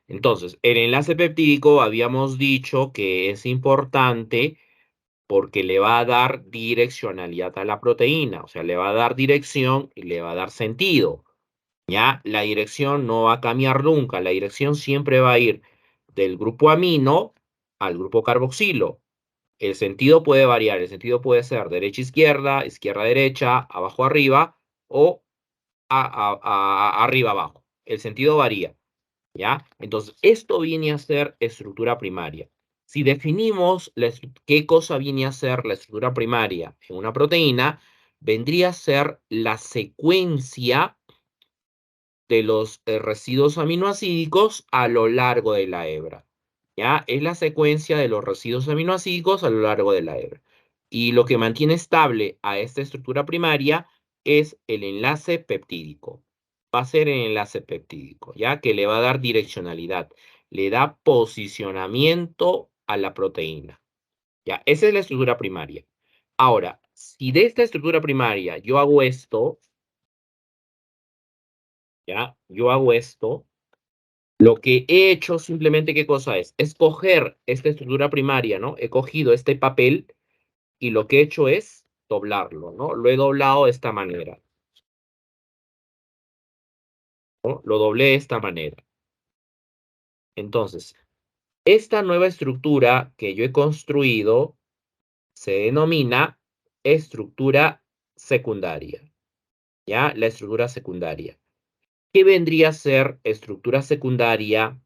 Entonces, el enlace peptídico habíamos dicho que es importante porque le va a dar direccionalidad a la proteína, o sea, le va a dar dirección y le va a dar sentido. Ya, la dirección no va a cambiar nunca, la dirección siempre va a ir del grupo amino al grupo carboxilo. El sentido puede variar, el sentido puede ser derecha-izquierda, izquierda-derecha, abajo-arriba o arriba-abajo. El sentido varía, ¿ya? Entonces, esto viene a ser estructura primaria. Si definimos qué cosa viene a ser la estructura primaria en una proteína, vendría a ser la secuencia de los residuos aminoácidos a lo largo de la hebra. ¿Ya? Es la secuencia de los residuos aminoácidos a lo largo de la hebra. Y lo que mantiene estable a esta estructura primaria es el enlace peptídico. Va a ser el enlace peptídico, ¿ya? Que le va a dar direccionalidad, le da posicionamiento a la proteína. ¿Ya? Esa es la estructura primaria. Ahora, si de esta estructura primaria yo hago esto, ¿ya? Yo hago esto. Lo que he hecho simplemente, ¿qué cosa es? Es coger esta estructura primaria, ¿no? He cogido este papel y lo que he hecho es doblarlo, ¿no? Lo he doblado de esta manera, ¿no? Lo doblé de esta manera. Entonces, esta nueva estructura que yo he construido se denomina estructura secundaria, ¿ya? La estructura secundaria. ¿Qué vendría a ser estructura secundaria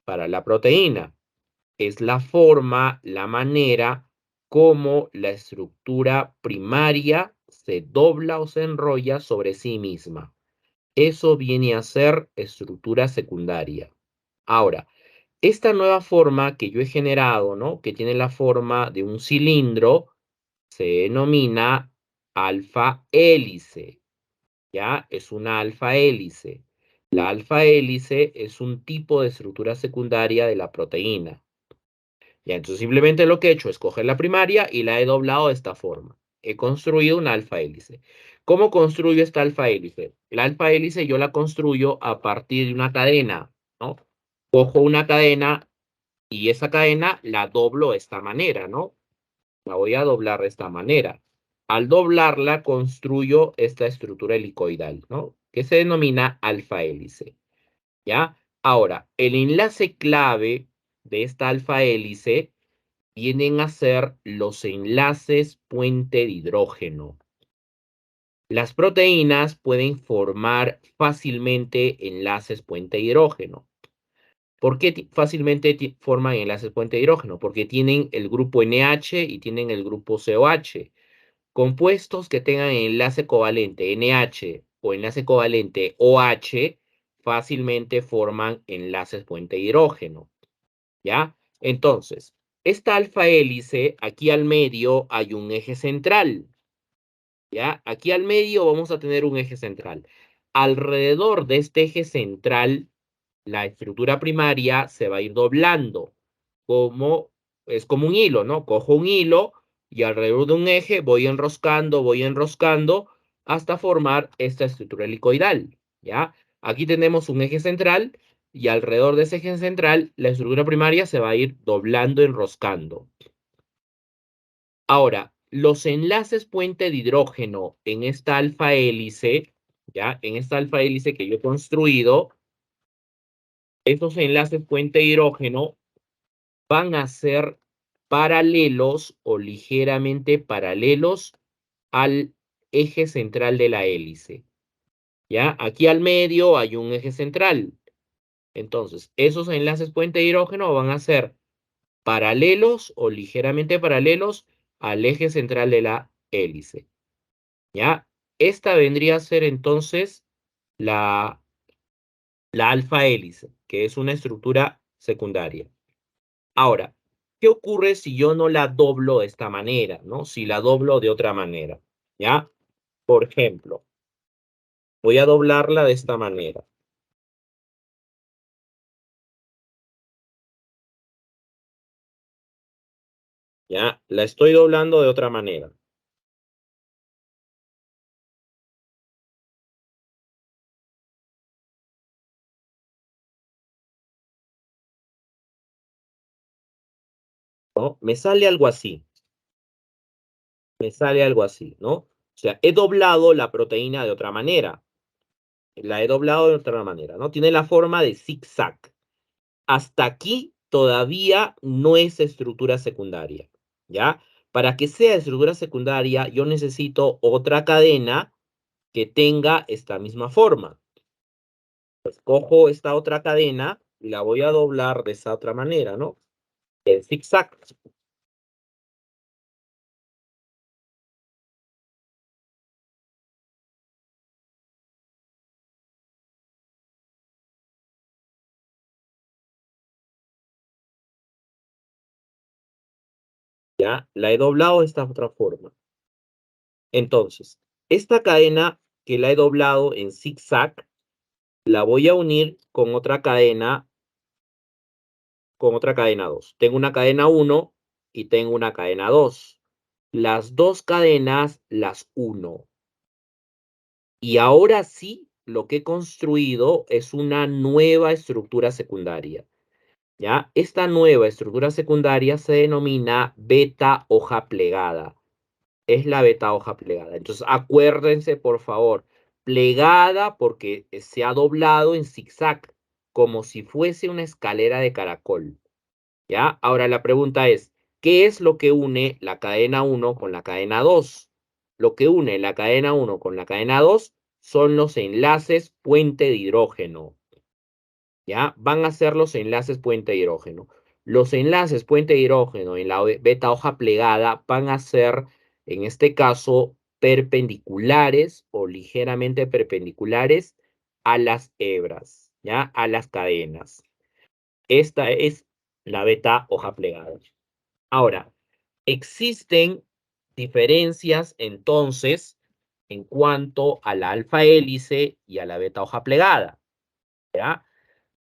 para la proteína? Es la forma, la manera como la estructura primaria se dobla o se enrolla sobre sí misma. Eso viene a ser estructura secundaria. Ahora, esta nueva forma que yo he generado, ¿no? Que tiene la forma de un cilindro, se denomina alfa hélice. ¿Ya? Es una alfa hélice. La alfa hélice es un tipo de estructura secundaria de la proteína. Ya, entonces simplemente lo que he hecho es coger la primaria y la he doblado de esta forma. He construido una alfa hélice. ¿Cómo construyo esta alfa hélice? La alfa hélice yo la construyo a partir de una cadena, ¿no? Cojo una cadena y esa cadena la doblo de esta manera, ¿no? La voy a doblar de esta manera. Al doblarla construyo esta estructura helicoidal, ¿no? Que se denomina alfa hélice, ¿ya? Ahora, el enlace clave de esta alfa hélice vienen a ser los enlaces puente de hidrógeno. Las proteínas pueden formar fácilmente enlaces puente de hidrógeno. ¿Por qué fácilmente forman enlaces puente de hidrógeno? Porque tienen el grupo NH y tienen el grupo COH. Compuestos que tengan enlace covalente NH o enlace covalente OH fácilmente forman enlaces puente de hidrógeno. ¿Ya? Entonces, esta alfa hélice, aquí al medio hay un eje central. ¿Ya? Aquí al medio vamos a tener un eje central. Alrededor de este eje central, la estructura primaria se va a ir doblando, como, es como un hilo, ¿no? Cojo un hilo y alrededor de un eje voy enroscando hasta formar esta estructura helicoidal, ¿ya? Aquí tenemos un eje central y alrededor de ese eje central, la estructura primaria se va a ir doblando, enroscando. Ahora, los enlaces puente de hidrógeno en esta alfa hélice, ¿ya? En esta alfa hélice que yo he construido, estos enlaces puente de hidrógeno van a ser paralelos o ligeramente paralelos al eje central de la hélice, ¿ya? Aquí al medio hay un eje central. Entonces, esos enlaces puente de hidrógeno van a ser paralelos o ligeramente paralelos al eje central de la hélice. ¿Ya? Esta vendría a ser entonces la, la alfa hélice, que es una estructura secundaria. Ahora, ¿qué ocurre si yo no la doblo de esta manera, ¿no? Si la doblo de otra manera, ¿ya? Por ejemplo, voy a doblarla de esta manera, ¿ya? La estoy doblando de otra manera, ¿no? Me sale algo así, me sale algo así, ¿no? O sea, he doblado la proteína de otra manera, la he doblado de otra manera, ¿no? Tiene la forma de zigzag. Hasta aquí todavía no es estructura secundaria, ¿ya? Para que sea estructura secundaria, yo necesito otra cadena que tenga esta misma forma. Pues cojo esta otra cadena y la voy a doblar de esa otra manera, ¿no? En zigzag. ¿Ya? La he doblado de esta otra forma. Entonces, esta cadena que la he doblado en zigzag, la voy a unir con otra cadena 2. Tengo una cadena 1 y tengo una cadena 2. Las dos cadenas las uno. Y ahora sí, lo que he construido es una nueva estructura secundaria. ¿Ya? Esta nueva estructura secundaria se denomina beta hoja plegada. Es la beta hoja plegada. Entonces, acuérdense, por favor, plegada porque se ha doblado en zigzag, como si fuese una escalera de caracol. ¿Ya? Ahora la pregunta es, ¿qué es lo que une la cadena 1 con la cadena 2? Lo que une la cadena 1 con la cadena 2 son los enlaces puente de hidrógeno. ¿Ya? Van a ser los enlaces puente de hidrógeno. Los enlaces puente de hidrógeno en la beta hoja plegada van a ser, en este caso, perpendiculares o ligeramente perpendiculares a las hebras, ¿ya? A las cadenas. Esta es la beta hoja plegada. Ahora, existen diferencias entonces en cuanto a la alfa hélice y a la beta hoja plegada, ¿ya?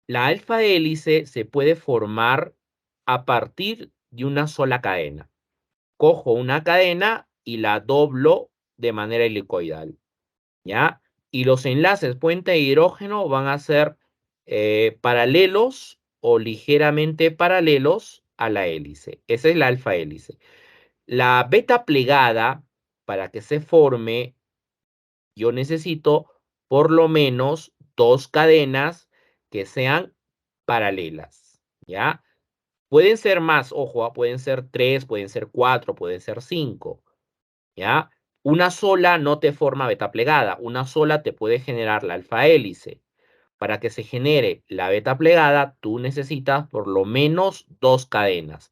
La alfa hélice se puede formar a partir de una sola cadena. Cojo una cadena y la doblo de manera helicoidal, ¿ya? Y los enlaces puente de hidrógeno van a ser paralelos o ligeramente paralelos a la hélice. Esa es la alfa hélice. La beta plegada, para que se forme, yo necesito por lo menos dos cadenas que sean paralelas, ¿ya? Pueden ser más, ojo, pueden ser tres, pueden ser cuatro, pueden ser cinco, ¿ya? Una sola no te forma beta plegada, una sola te puede generar la alfa hélice. Para que se genere la beta plegada, tú necesitas por lo menos dos cadenas.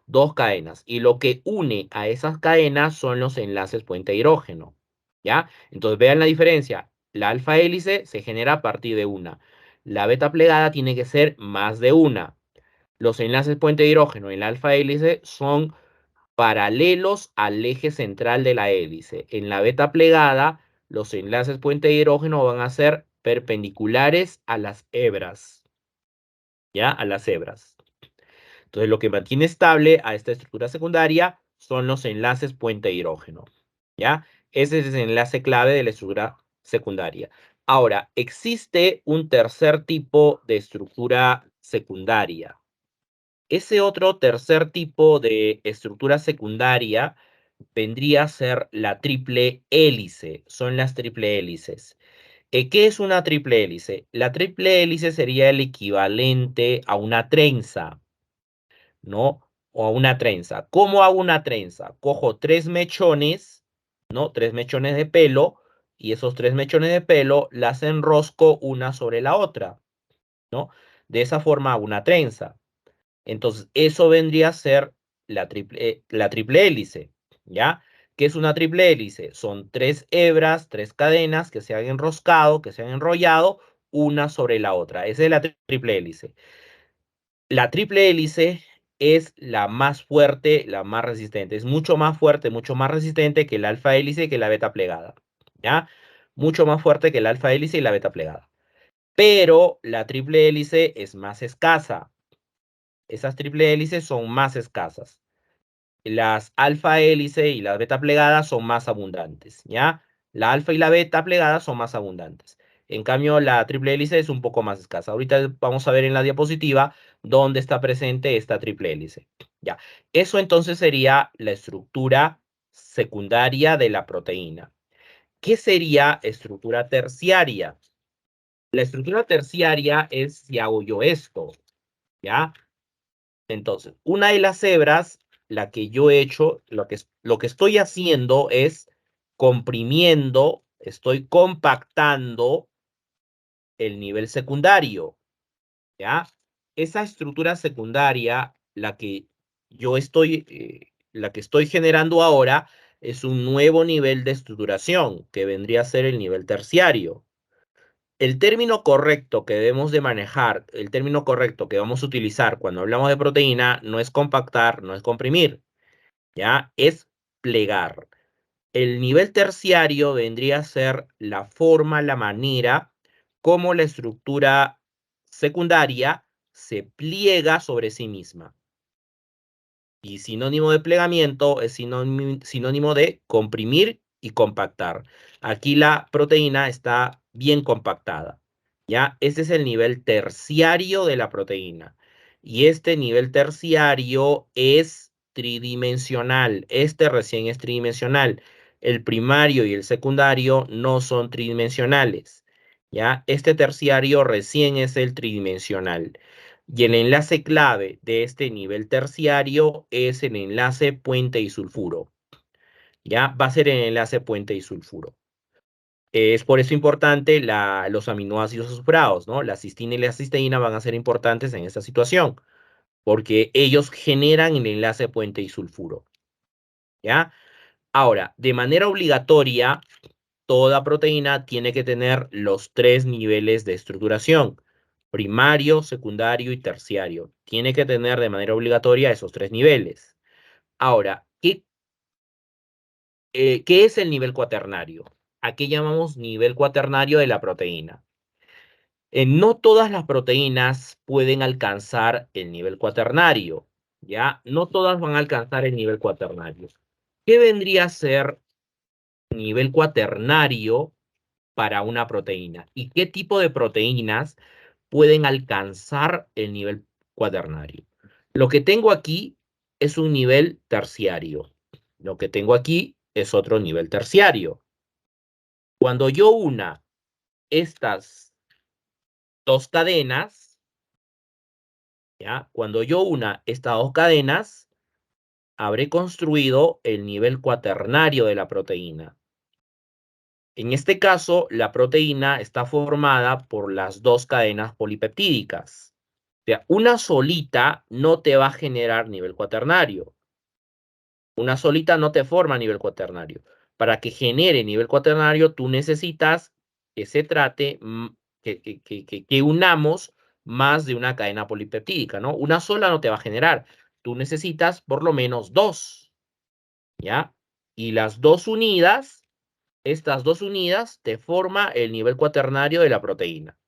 Dos cadenas. Y lo que une a esas cadenas son los enlaces puente hidrógeno. ¿Ya? Entonces vean la diferencia. La alfa hélice se genera a partir de una. La beta plegada tiene que ser más de una. Los enlaces puente hidrógeno en la alfa hélice son paralelos al eje central de la hélice. En la beta plegada, los enlaces puente de hidrógeno van a ser perpendiculares a las hebras, ¿ya? A las hebras. Entonces, lo que mantiene estable a esta estructura secundaria son los enlaces puente de hidrógeno, ¿ya? Ese es el enlace clave de la estructura secundaria. Ahora, existe un tercer tipo de estructura secundaria. Ese otro tercer tipo de estructura secundaria vendría a ser la triple hélice. Son las triple hélices. ¿Qué es una triple hélice? La triple hélice sería el equivalente a una trenza, ¿no? O a una trenza. ¿Cómo hago una trenza? Cojo tres mechones, ¿no? Tres mechones de pelo, y esos tres mechones de pelo las enrosco una sobre la otra, ¿no? De esa forma hago una trenza. Entonces, eso vendría a ser la triple hélice, ¿ya? ¿Qué es una triple hélice? Son tres hebras, tres cadenas que se han enroscado, que se han enrollado una sobre la otra. Esa es la triple hélice. La triple hélice es la más fuerte, la más resistente. Es mucho más fuerte, mucho más resistente que el alfa hélice y que la beta plegada, ¿ya? Mucho más fuerte que el alfa hélice y la beta plegada. Pero la triple hélice es más escasa. Esas triple hélices son más escasas. Las alfa hélice y las beta plegadas son más abundantes, ¿ya? La alfa y la beta plegadas son más abundantes. En cambio, la triple hélice es un poco más escasa. Ahorita vamos a ver en la diapositiva dónde está presente esta triple hélice. Ya. Eso entonces sería la estructura secundaria de la proteína. ¿Qué sería estructura terciaria? La estructura terciaria es si hago yo esto, ¿ya? Entonces, una de las hebras, la que yo he hecho, lo que estoy haciendo es comprimiendo, estoy compactando el nivel secundario, ¿ya? Esa estructura secundaria, la que estoy generando ahora, es un nuevo nivel de estructuración, que vendría a ser el nivel terciario. El término correcto que debemos de manejar, el término correcto que vamos a utilizar cuando hablamos de proteína no es compactar, no es comprimir, ¿ya? Es plegar. El nivel terciario vendría a ser la forma, la manera como la estructura secundaria se pliega sobre sí misma. Y sinónimo de plegamiento es sinónimo de comprimir y compactar. Aquí la proteína está bien compactada. ¿Ya? Este es el nivel terciario de la proteína. Y este nivel terciario es tridimensional. Este recién es tridimensional. El primario y el secundario no son tridimensionales. ¿Ya? Este terciario recién es el tridimensional. Y el enlace clave de este nivel terciario es el enlace puente y sulfuro. Ya va a ser el enlace puente y sulfuro. Es por eso importante los aminoácidos asociados, ¿no? La cistina y la cisteína van a ser importantes en esta situación, porque ellos generan el enlace puente disulfuro, ¿ya? Ahora, de manera obligatoria, toda proteína tiene que tener los tres niveles de estructuración: primario, secundario y terciario. Tiene que tener de manera obligatoria esos tres niveles. Ahora, ¿qué es el nivel cuaternario? ¿A qué llamamos nivel cuaternario de la proteína? No todas las proteínas pueden alcanzar el nivel cuaternario, ¿ya? No todas van a alcanzar el nivel cuaternario. ¿Qué vendría a ser nivel cuaternario para una proteína? ¿Y qué tipo de proteínas pueden alcanzar el nivel cuaternario? Lo que tengo aquí es un nivel terciario. Lo que tengo aquí es otro nivel terciario. Cuando yo una estas dos cadenas, ¿ya? Cuando yo una estas dos cadenas, habré construido el nivel cuaternario de la proteína. En este caso, la proteína está formada por las dos cadenas polipeptídicas. O sea, una solita no te va a generar nivel cuaternario. Una solita no te forma nivel cuaternario. Para que genere nivel cuaternario, tú necesitas que se trate, que unamos más de una cadena polipeptídica, ¿no? Una sola no te va a generar. Tú necesitas por lo menos dos, ¿ya? Y las dos unidas, estas dos unidas, te forma el nivel cuaternario de la proteína.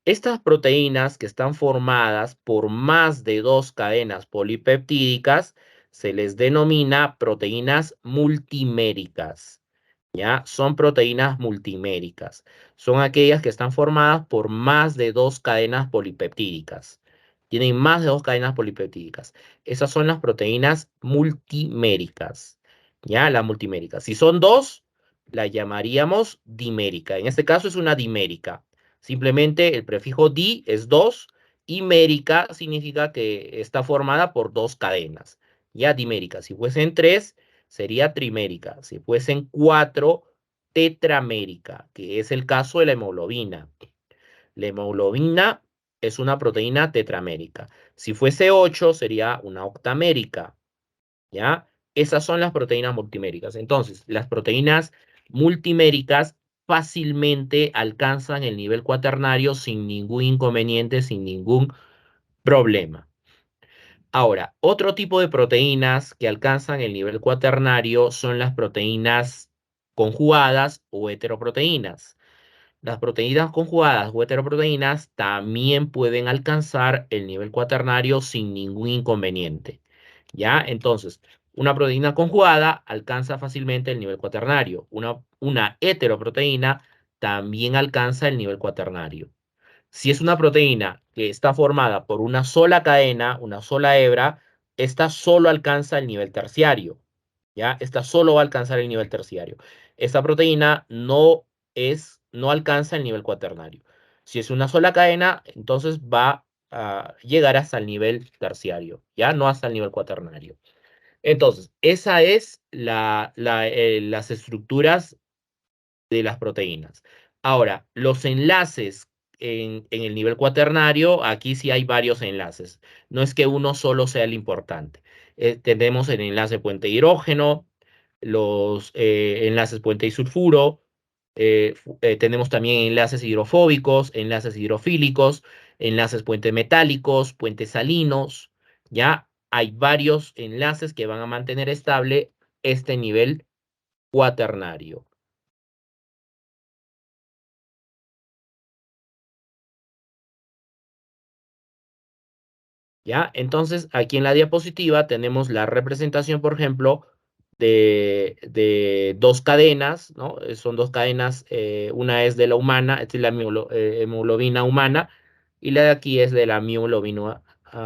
Estas proteínas que están formadas por más de dos cadenas polipeptídicas se les denomina proteínas multiméricas. ¿Ya? Son proteínas multiméricas. Son aquellas que están formadas por más de dos cadenas polipeptídicas. Tienen más de dos cadenas polipeptídicas. Esas son las proteínas multiméricas. ¿Ya? La multimérica. Si son dos, la llamaríamos dimérica. En este caso es una dimérica. Simplemente el prefijo di es dos y mérica significa que está formada por dos cadenas. Ya dimérica. Si fuesen tres, sería trimérica. Si fuesen cuatro, tetramérica, que es el caso de la hemoglobina. La hemoglobina es una proteína tetramérica. Si fuese 8, sería una octamérica. ¿Ya? Esas son las proteínas multiméricas. Entonces, las proteínas multiméricas fácilmente alcanzan el nivel cuaternario sin ningún inconveniente, sin ningún problema. Ahora, otro tipo de proteínas que alcanzan el nivel cuaternario son las proteínas conjugadas o heteroproteínas. Las proteínas conjugadas o heteroproteínas también pueden alcanzar el nivel cuaternario sin ningún inconveniente. ¿Ya? Entonces, una proteína conjugada alcanza fácilmente el nivel cuaternario. Una heteroproteína también alcanza el nivel cuaternario. Si es una proteína que está formada por una sola cadena, una sola hebra, esta solo alcanza el nivel terciario. ¿Ya? Esta solo va a alcanzar el nivel terciario. Esta proteína no alcanza el nivel cuaternario. Si es una sola cadena, entonces va a llegar hasta el nivel terciario, ya no hasta el nivel cuaternario. Entonces, esa es las estructuras de las proteínas. Ahora, los enlaces en el nivel cuaternario, aquí sí hay varios enlaces. No es que uno solo sea el importante. Tenemos el enlace puente hidrógeno, los enlaces puente disulfuro, tenemos también enlaces hidrofóbicos, enlaces hidrofílicos, enlaces puente metálicos, puentes salinos. Ya hay varios enlaces que van a mantener estable este nivel cuaternario. ¿Ya? Entonces, aquí en la diapositiva tenemos la representación, por ejemplo, de dos cadenas, ¿no? Son dos cadenas, una es de la humana, esta es la hemoglobina humana, y la de aquí es de la mioglobina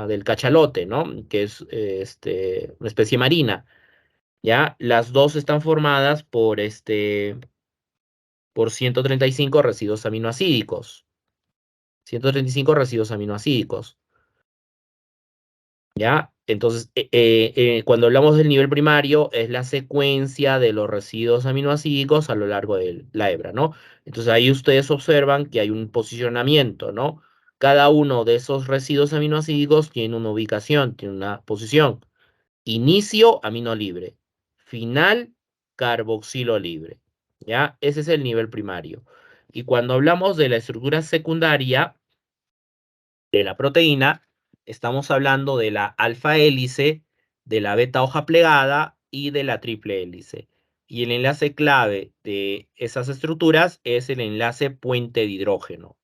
del cachalote, ¿no? Que es una especie marina, ¿ya? Las dos están formadas por 135 residuos aminoácidos. 135 residuos aminoácidos. ¿Ya? Entonces, cuando hablamos del nivel primario, es la secuencia de los residuos aminoácidos a lo largo de la hebra, ¿no? Entonces, ahí ustedes observan que hay un posicionamiento, ¿no? Cada uno de esos residuos aminoácidos tiene una ubicación, tiene una posición. Inicio, amino libre. Final, carboxilo libre. ¿Ya? Ese es el nivel primario. Y cuando hablamos de la estructura secundaria, de la proteína, estamos hablando de la alfa hélice, de la beta hoja plegada y de la triple hélice. Y el enlace clave de esas estructuras es el enlace puente de hidrógeno.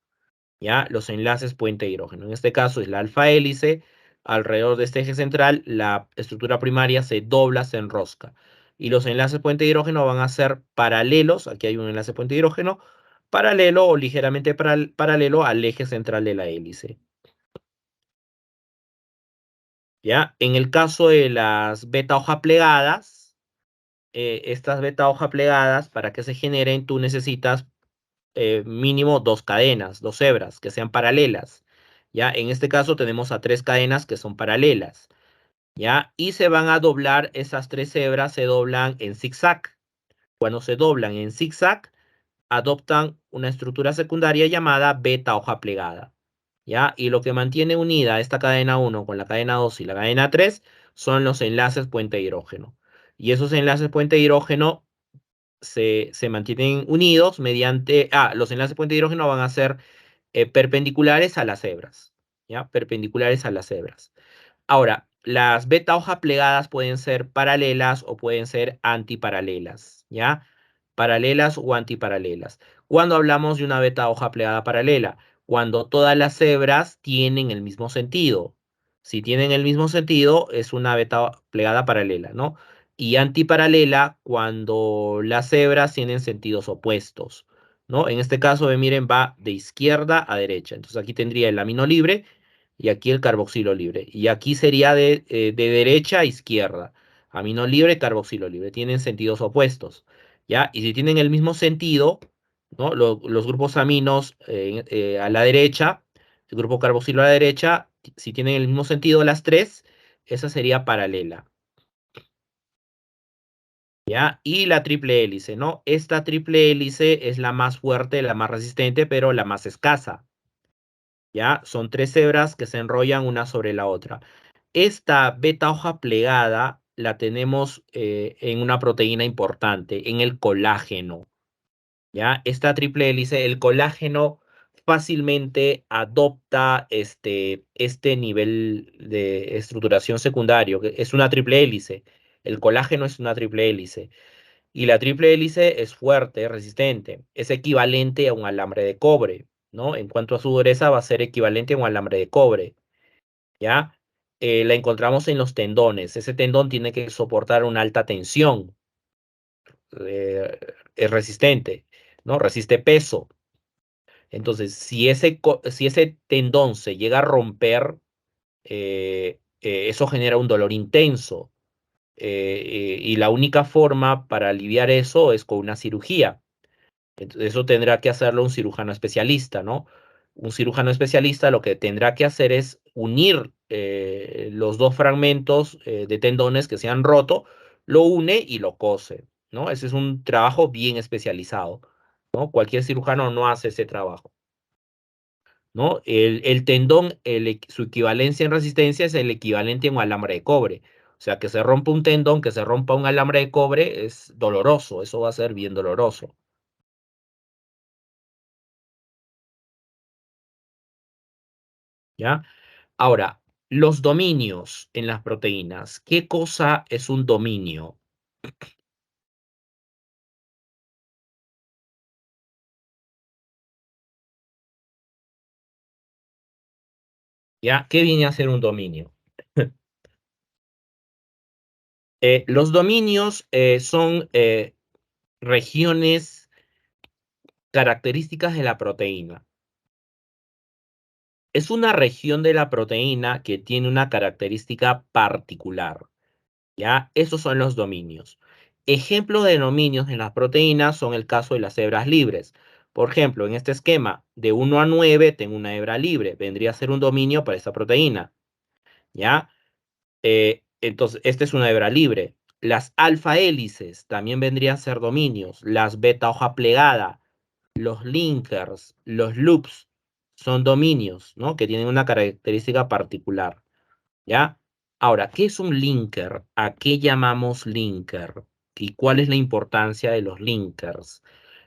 ¿Ya? Los enlaces puente de hidrógeno. En este caso es la alfa hélice. Alrededor de este eje central, la estructura primaria se dobla, se enrosca. Y los enlaces puente de hidrógeno van a ser paralelos. Aquí hay un enlace puente de hidrógeno paralelo o ligeramente paralelo al eje central de la hélice. ¿Ya? En el caso de las beta hoja plegadas, estas beta hoja plegadas, para que se generen, tú necesitas mínimo dos cadenas, dos hebras, que sean paralelas. ¿Ya? En este caso tenemos a tres cadenas que son paralelas. ¿Ya? Y se van a doblar, esas tres hebras se doblan en zigzag. Cuando se doblan en zigzag, adoptan una estructura secundaria llamada beta hoja plegada. ¿Ya? Y lo que mantiene unida esta cadena 1 con la cadena 2 y la cadena 3 son los enlaces puente hidrógeno. Y esos enlaces puente hidrógeno se mantienen unidos mediante... los enlaces puente hidrógeno van a ser perpendiculares a las hebras. ¿Ya? Perpendiculares a las hebras. Ahora, las beta hoja plegadas pueden ser paralelas o pueden ser antiparalelas, ¿ya? Paralelas o antiparalelas. Cuando hablamos de una beta hoja plegada paralela, cuando todas las hebras tienen el mismo sentido. Si tienen el mismo sentido, es una beta plegada paralela, ¿no? Y antiparalela cuando las hebras tienen sentidos opuestos, ¿no? En este caso, miren, va de izquierda a derecha. Entonces aquí tendría el amino libre y aquí el carboxilo libre. Y aquí sería de derecha a izquierda. Amino libre, carboxilo libre. Tienen sentidos opuestos. ¿Ya? Y si tienen el mismo sentido, ¿no? Los grupos aminos a la derecha, el grupo carboxilo a la derecha, si tienen el mismo sentido las tres, esa sería paralela. ¿Ya? Y la triple hélice, ¿no? Esta triple hélice es la más fuerte, la más resistente, pero la más escasa. ¿Ya? Son tres hebras que se enrollan una sobre la otra. Esta beta hoja plegada la tenemos en una proteína importante, en el colágeno. ¿Ya? Esta triple hélice, el colágeno fácilmente adopta este nivel de estructuración secundario, que es una triple hélice. El colágeno es una triple hélice. Y la triple hélice es fuerte, es resistente, es equivalente a un alambre de cobre, ¿no? En cuanto a su dureza, va a ser equivalente a un alambre de cobre. ¿Ya? La encontramos en los tendones. Ese tendón tiene que soportar una alta tensión, eh, es resistente, ¿no? Resiste peso. Entonces, si ese tendón se llega a romper, eso genera un dolor intenso. Y la única forma para aliviar eso es con una cirugía. Entonces, eso tendrá que hacerlo un cirujano especialista, ¿no? Un cirujano especialista lo que tendrá que hacer es unir los dos fragmentos de tendones que se han roto, lo une y lo cose, ¿no? Ese es un trabajo bien especializado, ¿no? Cualquier cirujano no hace ese trabajo, ¿no? El tendón, su equivalencia en resistencia es el equivalente a un alambre de cobre. O sea, que se rompa un tendón, que se rompa un alambre de cobre es doloroso, eso va a ser bien doloroso, ¿ya? Ahora, los dominios en las proteínas. ¿Qué cosa es un dominio? ¿Ya? ¿Qué viene a ser un dominio? Los dominios son regiones características de la proteína. Es una región de la proteína que tiene una característica particular. ¿Ya? Esos son los dominios. Ejemplos de dominios en las proteínas son el caso de las hebras libres. Por ejemplo, en este esquema de 1 a 9 tengo una hebra libre. Vendría a ser un dominio para esta proteína. ¿Ya? Entonces, esta es una hebra libre. Las alfa hélices también vendrían a ser dominios. Las beta hoja plegada, los linkers, los loops son dominios, ¿no? Que tienen una característica particular, ¿ya? Ahora, ¿qué es un linker? ¿A qué llamamos linker? ¿Y cuál es la importancia de los linkers?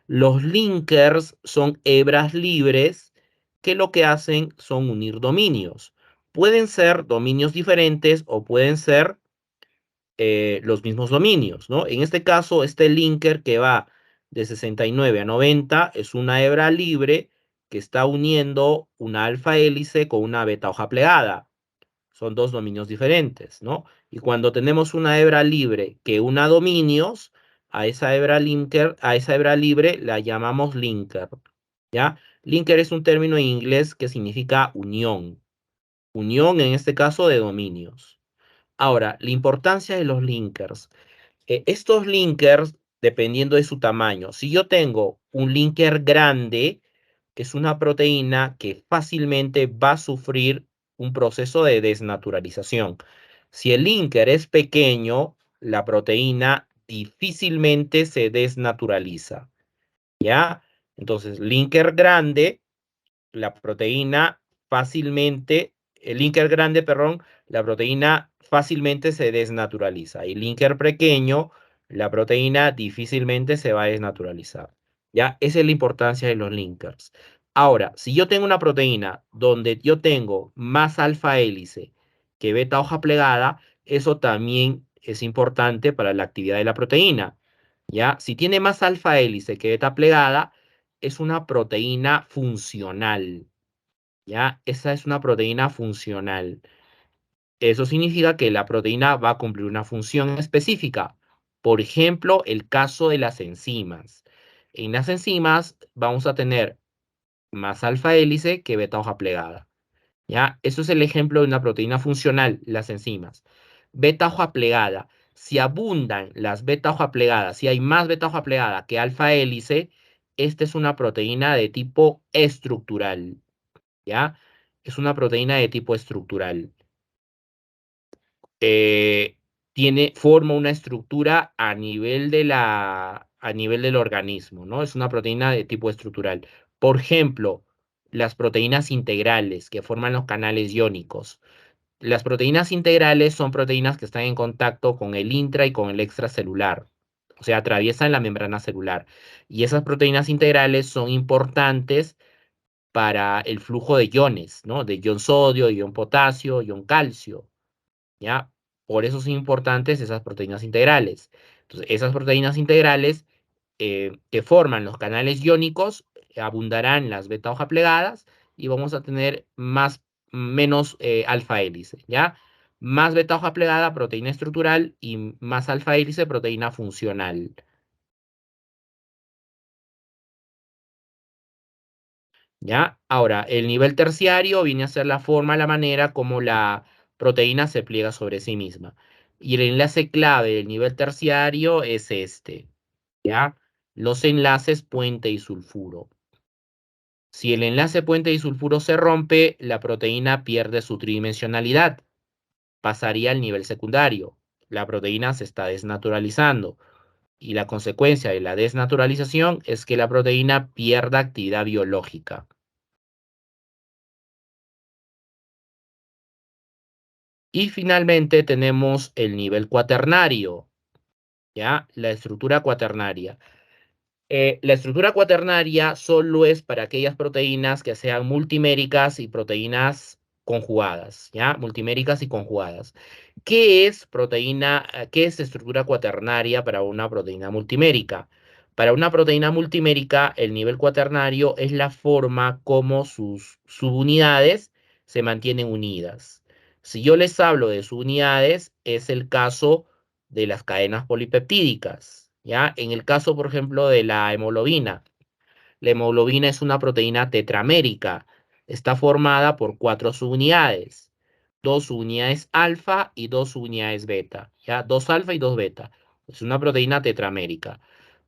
Los linkers son hebras libres que lo que hacen son unir dominios. Pueden ser dominios diferentes o pueden ser los mismos dominios, ¿no? En este caso, este linker que va de 69 a 90 es una hebra libre que está uniendo una alfa hélice con una beta hoja plegada. Son dos dominios diferentes, ¿no? Y cuando tenemos una hebra libre que una dominios, a esa hebra linker, a esa hebra libre la llamamos linker, ¿ya? Linker es un término en inglés que significa unión. Unión en este caso de dominios. Ahora, la importancia de los linkers. Estos linkers, dependiendo de su tamaño, si yo tengo un linker grande, que es una proteína que fácilmente va a sufrir un proceso de desnaturalización. Si el linker es pequeño, la proteína difícilmente se desnaturaliza, ¿ya? Entonces, linker grande, la proteína fácilmente, el linker grande, perdón, la proteína fácilmente se desnaturaliza. Y linker pequeño, la proteína difícilmente se va a desnaturalizar. ¿Ya? Esa es la importancia de los linkers. Ahora, si yo tengo una proteína donde yo tengo más alfa hélice que beta hoja plegada, eso también es importante para la actividad de la proteína. ¿Ya? Si tiene más alfa hélice que beta plegada, es una proteína funcional, ¿ya? Esa es una proteína funcional. Eso significa que la proteína va a cumplir una función específica. Por ejemplo, el caso de las enzimas. En las enzimas vamos a tener más alfa hélice que beta hoja plegada, ¿ya? Eso es el ejemplo de una proteína funcional, las enzimas. Beta hoja plegada. Si abundan las beta hoja plegadas, si hay más beta hoja plegada que alfa hélice, esta es una proteína de tipo estructural, ¿ya? Es una proteína de tipo estructural. Eh, forma una estructura a nivel del organismo, ¿no? Es una proteína de tipo estructural. Por ejemplo, las proteínas integrales que forman los canales iónicos. Las proteínas integrales son proteínas que están en contacto con el intra y con el extracelular, o sea, atraviesan la membrana celular. Y esas proteínas integrales son importantes para el flujo de iones, ¿no? De ion sodio, ion potasio, ion calcio, ¿ya? Por eso son importantes esas proteínas integrales. Entonces, esas proteínas integrales que forman los canales iónicos abundarán las beta hoja plegadas y vamos a tener menos alfa hélice, ¿ya? Más beta hoja plegada, proteína estructural y más alfa hélice, proteína funcional. ¿Ya? Ahora, el nivel terciario viene a ser la forma, la manera como la proteína se pliega sobre sí misma. Y el enlace clave del nivel terciario es este, ¿ya? Los enlaces puente y sulfuro. Si el enlace puente y sulfuro se rompe, la proteína pierde su tridimensionalidad, pasaría al nivel secundario. La proteína se está desnaturalizando y la consecuencia de la desnaturalización es que la proteína pierda actividad biológica. Y finalmente tenemos el nivel cuaternario, ¿ya? La estructura cuaternaria. La estructura cuaternaria solo es para aquellas proteínas que sean multiméricas y proteínas conjugadas, ¿ya? Multiméricas y conjugadas. ¿Qué es estructura cuaternaria para una proteína multimérica? Para una proteína multimérica, el nivel cuaternario es la forma como sus subunidades se mantienen unidas. Si yo les hablo de subunidades, es el caso de las cadenas polipeptídicas, ¿ya? En el caso, por ejemplo, de la hemoglobina es una proteína tetramérica. Está formada por 4 subunidades, 2 subunidades alfa y 2 subunidades beta, ¿ya? 2 alfa y 2 beta. Es una proteína tetramérica.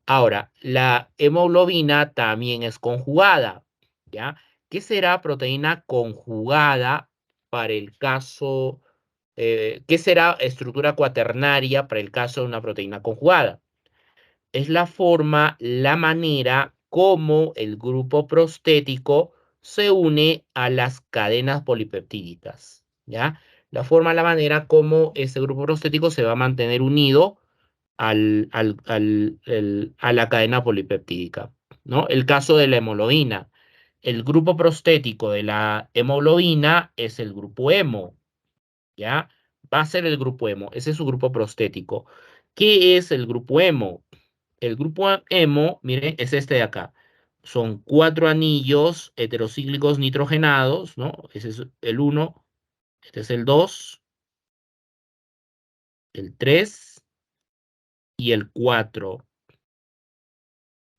Ahora, la hemoglobina también es conjugada, ¿ya? ¿Qué será proteína conjugada para el caso ¿qué será estructura cuaternaria para el caso de una proteína conjugada? Es la forma, la manera como el grupo prostético se une a las cadenas polipeptídicas, ¿ya? La forma, la manera como ese grupo prostético se va a mantener unido a la cadena polipeptídica, ¿no? El caso de la hemoglobina. El grupo prostético de la hemoglobina es el grupo hemo, ¿ya? Va a ser el grupo hemo, ese es su grupo prostético. ¿Qué es el grupo hemo? El grupo hemo, miren, es este de acá. Son 4 anillos heterocíclicos nitrogenados, ¿no? Ese es el uno, este es el 2, el 3 y el 4.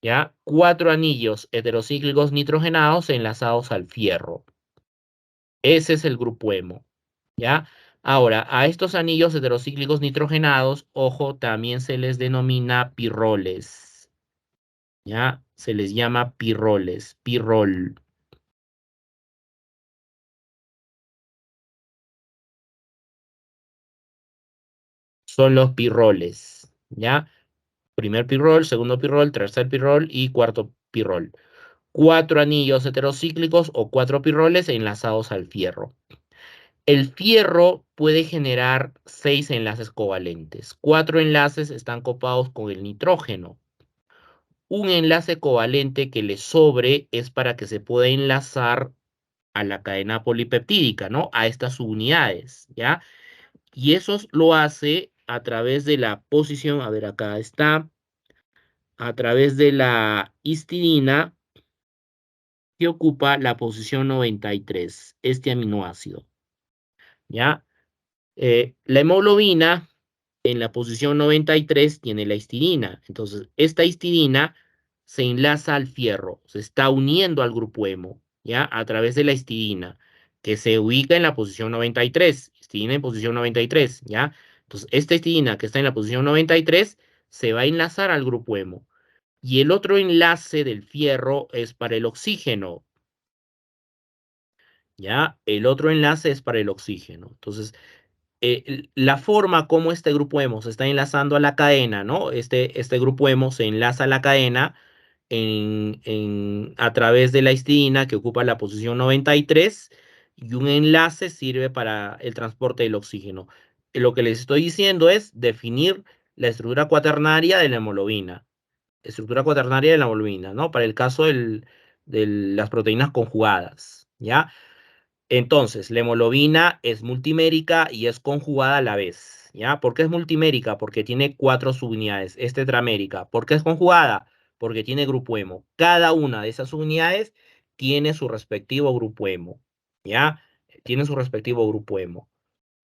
¿Ya? 4 anillos heterocíclicos nitrogenados enlazados al fierro. Ese es el grupo hemo, ¿ya? Ahora, a estos anillos heterocíclicos nitrogenados, ojo, también se les denomina pirroles, ¿ya? Se les llama pirroles, pirrol. Son los pirroles, ¿ya? Primer pirrol, segundo pirrol, tercer pirrol y cuarto pirrol. 4 anillos heterocíclicos o 4 pirroles enlazados al fierro. El fierro puede generar 6 enlaces covalentes. 4 enlaces están copados con el nitrógeno. Un enlace covalente que le sobre es para que se pueda enlazar a la cadena polipeptídica, ¿no? A estas subunidades, ¿ya? Y eso lo hace a través de la posición, a ver, acá está, a través de la histidina que ocupa la posición 93, este aminoácido, ¿ya? La hemoglobina en la posición 93 tiene la histidina. Entonces, esta histidina se enlaza al fierro, se está uniendo al grupo hemo, ¿ya? A través de la histidina, que se ubica en la posición 93. Histidina en posición 93, ¿ya? Entonces, esta histidina que está en la posición 93 se va a enlazar al grupo hemo. Y el otro enlace del fierro es para el oxígeno, ¿ya? El otro enlace es para el oxígeno. Entonces, la forma como este grupo hemo se está enlazando a la cadena, ¿no? Este grupo hemo se enlaza a la cadena a través de la histidina que ocupa la posición 93 y un enlace sirve para el transporte del oxígeno. Lo que les estoy diciendo es definir la estructura cuaternaria de la hemoglobina. Estructura cuaternaria de la hemoglobina, ¿no? Para el caso de las proteínas conjugadas, ¿ya? Entonces, la hemoglobina es multimérica y es conjugada a la vez, ¿ya? ¿Por qué es multimérica? Porque tiene 4 subunidades, es tetramérica. ¿Por qué es conjugada? Porque tiene grupo hemo. Cada una de esas unidades tiene su respectivo grupo hemo, ¿ya? Tiene su respectivo grupo hemo.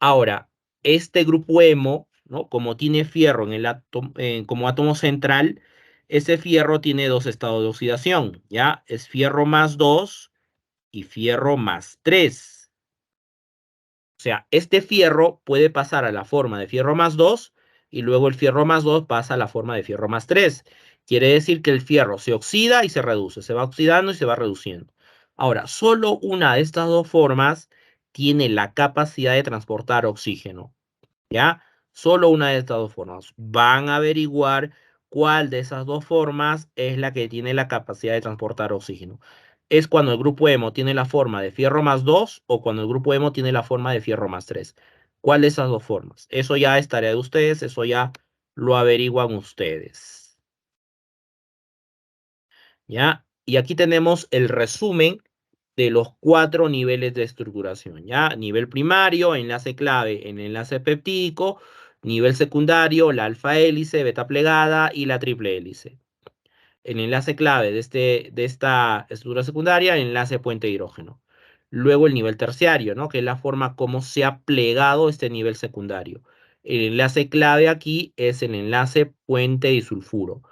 Ahora, este grupo hemo, ¿no? Como tiene fierro en el como átomo central, ese fierro tiene dos estados de oxidación, ¿ya? Es fierro más 2 y fierro más 3. O sea, este fierro puede pasar a la forma de fierro más 2 y luego el fierro más 2 pasa a la forma de fierro más 3. Quiere decir que el fierro se oxida y se reduce, se va oxidando y se va reduciendo. Ahora, solo una de estas dos formas tiene la capacidad de transportar oxígeno. ¿Ya? Solo una de estas dos formas. Van a averiguar cuál de esas dos formas es la que tiene la capacidad de transportar oxígeno. Es cuando el grupo hemo tiene la forma de fierro más 2 o cuando el grupo hemo tiene la forma de fierro más 3. ¿Cuál de esas dos formas? Eso ya es tarea de ustedes, eso ya lo averiguan ustedes. ¿Ya? Y aquí tenemos el resumen de los 4 niveles de estructuración, ¿ya? Nivel primario, enlace clave, el enlace peptídico. Nivel secundario, la alfa hélice, beta plegada y la triple hélice. El enlace clave de esta estructura secundaria, el enlace puente hidrógeno. Luego el nivel terciario, ¿no? Que es la forma como se ha plegado este nivel secundario. El enlace clave aquí es el enlace puente disulfuro.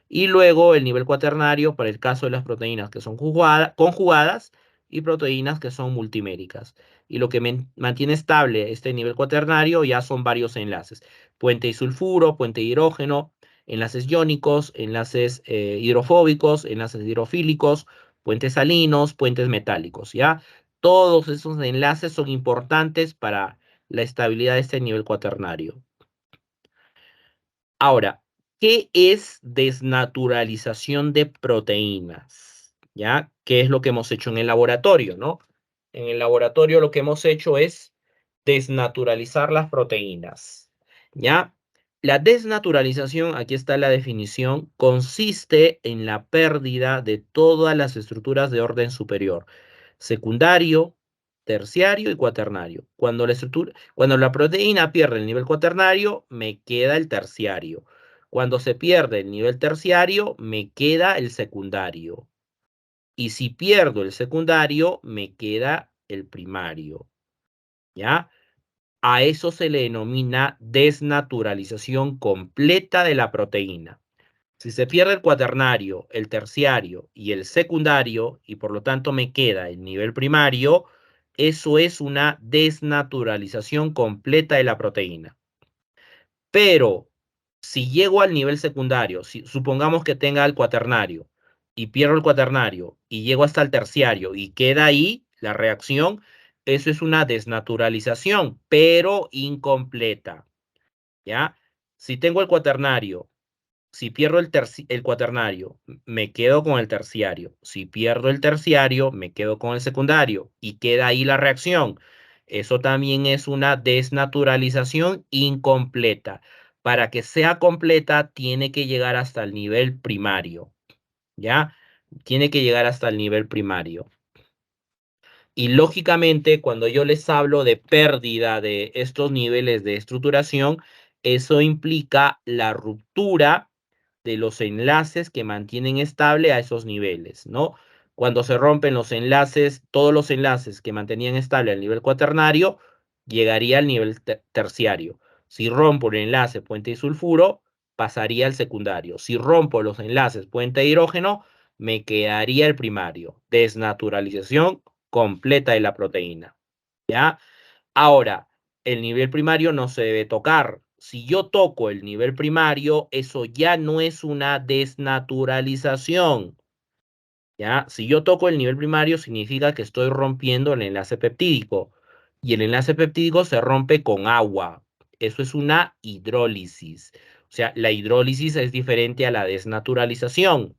Y luego el nivel cuaternario para el caso de las proteínas que son conjugadas y proteínas que son multiméricas. Y lo que mantiene estable este nivel cuaternario ya son varios enlaces. Puente disulfuro, puente hidrógeno, enlaces iónicos, enlaces hidrofóbicos, enlaces hidrofílicos, puentes salinos, puentes metálicos, ¿ya? Todos esos enlaces son importantes para la estabilidad de este nivel cuaternario. Ahora, ¿qué es desnaturalización de proteínas? ¿Ya? ¿Qué es lo que hemos hecho en el laboratorio, no? En el laboratorio lo que hemos hecho es desnaturalizar las proteínas, ¿ya? La desnaturalización, aquí está la definición, consiste en la pérdida de todas las estructuras de orden superior, secundario, terciario y cuaternario. Cuando la proteína pierde el nivel cuaternario, me queda el terciario. Cuando se pierde el nivel terciario, me queda el secundario. Y si pierdo el secundario, me queda el primario. ¿Ya? A eso se le denomina desnaturalización completa de la proteína. Si se pierde el cuaternario, el terciario y el secundario, y por lo tanto me queda el nivel primario, eso es una desnaturalización completa de la proteína. Pero si llego al nivel secundario, supongamos que tenga el cuaternario y pierdo el cuaternario y llego hasta el terciario y queda ahí la reacción, eso es una desnaturalización, pero incompleta. ¿Ya? Si tengo el cuaternario, si pierdo el cuaternario, me quedo con el terciario. Si pierdo el terciario, me quedo con el secundario y queda ahí la reacción. Eso también es una desnaturalización incompleta. Para que sea completa, tiene que llegar hasta el nivel primario. ¿Ya? Tiene que llegar hasta el nivel primario. Y lógicamente, cuando yo les hablo de pérdida de estos niveles de estructuración, eso implica la ruptura de los enlaces que mantienen estable a esos niveles, ¿no? Cuando se rompen los enlaces, todos los enlaces que mantenían estable al nivel cuaternario, llegaría al nivel terciario. Si rompo el enlace puente disulfuro, pasaría al secundario. Si rompo los enlaces puente hidrógeno, me quedaría el primario. Desnaturalización completa de la proteína, ¿ya? Ahora, el nivel primario no se debe tocar. Si yo toco el nivel primario, eso ya no es una desnaturalización, ¿ya? Si yo toco el nivel primario, significa que estoy rompiendo el enlace peptídico. Y el enlace peptídico se rompe con agua. Eso es una hidrólisis. O sea, la hidrólisis es diferente a la desnaturalización,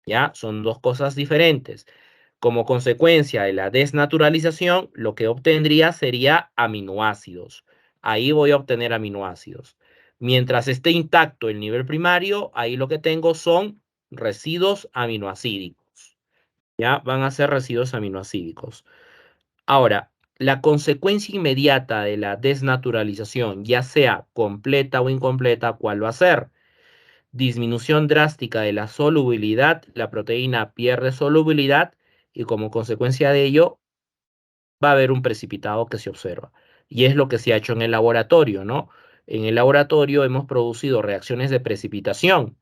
¿ya? Son dos cosas diferentes. Como consecuencia de la desnaturalización, lo que obtendría sería aminoácidos. Ahí voy a obtener aminoácidos. Mientras esté intacto el nivel primario, ahí lo que tengo son residuos aminoácidicos. Ya van a ser residuos aminoácidicos. Ahora, la consecuencia inmediata de la desnaturalización, ya sea completa o incompleta, ¿cuál va a ser? Disminución drástica de la solubilidad, la proteína pierde solubilidad y como consecuencia de ello va a haber un precipitado que se observa. Y es lo que se ha hecho en el laboratorio, ¿no? En el laboratorio hemos producido reacciones de precipitación.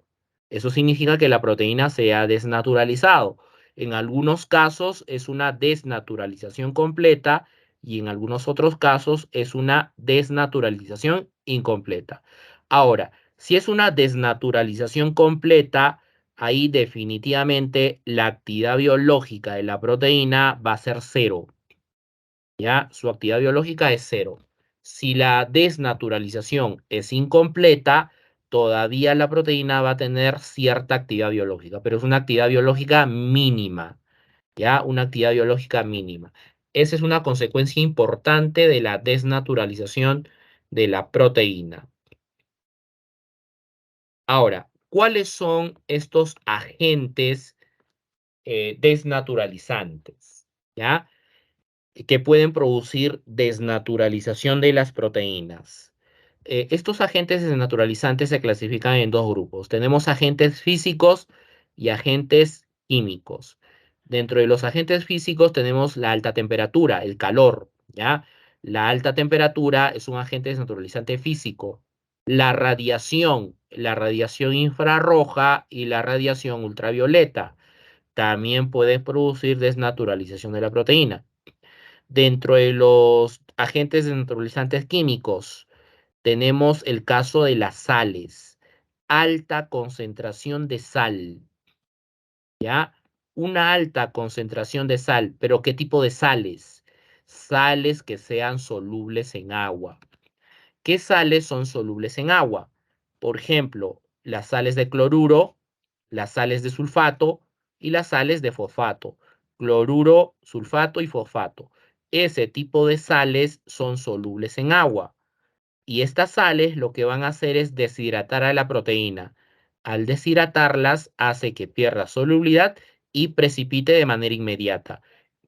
Eso significa que la proteína se ha desnaturalizado. En algunos casos es una desnaturalización completa y en algunos otros casos es una desnaturalización incompleta. Ahora, si es una desnaturalización completa, ahí definitivamente la actividad biológica de la proteína va a ser cero. Ya su actividad biológica es cero. Si la desnaturalización es incompleta, todavía la proteína va a tener cierta actividad biológica, pero es una actividad biológica mínima, ya una actividad biológica mínima. Esa es una consecuencia importante de la desnaturalización de la proteína. Ahora, ¿cuáles son estos agentes desnaturalizantes? ¿Ya? Que pueden producir desnaturalización de las proteínas. Estos agentes desnaturalizantes se clasifican en dos grupos. Tenemos agentes físicos y agentes químicos. Dentro de los agentes físicos tenemos la alta temperatura, el calor, ¿ya? La alta temperatura es un agente desnaturalizante físico. La radiación infrarroja y la radiación ultravioleta también pueden producir desnaturalización de la proteína. Dentro de los agentes desnaturalizantes químicos, tenemos el caso de las sales. Alta concentración de sal, ¿ya? Una alta concentración de sal, pero ¿qué tipo de sales? sales que sean solubles en agua. ¿Qué sales son solubles en agua? Por ejemplo, las sales de cloruro, las sales de sulfato y las sales de fosfato. Cloruro, sulfato y fosfato. Ese tipo de sales son solubles en agua. Y estas sales lo que van a hacer es deshidratar a la proteína. Al deshidratarlas hace que pierda solubilidad y precipite de manera inmediata,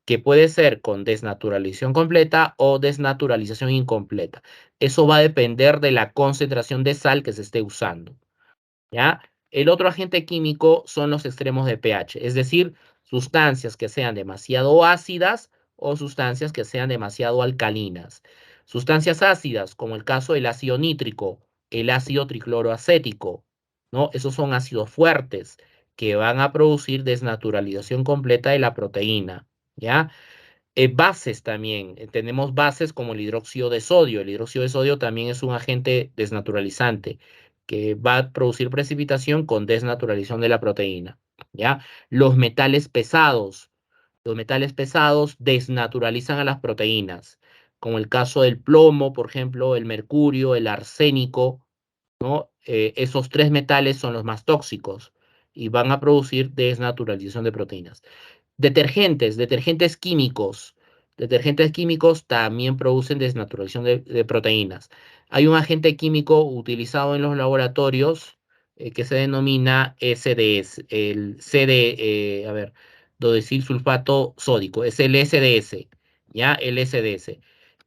que puede ser con desnaturalización completa o desnaturalización incompleta. Eso va a depender de la concentración de sal que se esté usando. ¿Ya? El otro agente químico son los extremos de pH, es decir, sustancias que sean demasiado ácidas o sustancias que sean demasiado alcalinas. Sustancias ácidas, como el caso del ácido nítrico, el ácido tricloroacético, ¿no? Esos son ácidos fuertes que van a producir desnaturalización completa de la proteína, ¿ya? Bases también. Tenemos bases como el hidróxido de sodio. El hidróxido de sodio también es un agente desnaturalizante que va a producir precipitación con desnaturalización de la proteína. ¿Ya? Los metales pesados. Los metales pesados desnaturalizan a las proteínas, como el caso del plomo, por ejemplo, el mercurio, el arsénico, ¿no? Esos tres metales son los más tóxicos y van a producir desnaturalización de proteínas. Detergentes químicos. Detergentes químicos también producen desnaturalización de proteínas. Hay un agente químico utilizado en los laboratorios que se denomina SDS, el CD, a ver, dodecil sulfato sódico, es el SDS, ¿ya? El SDS.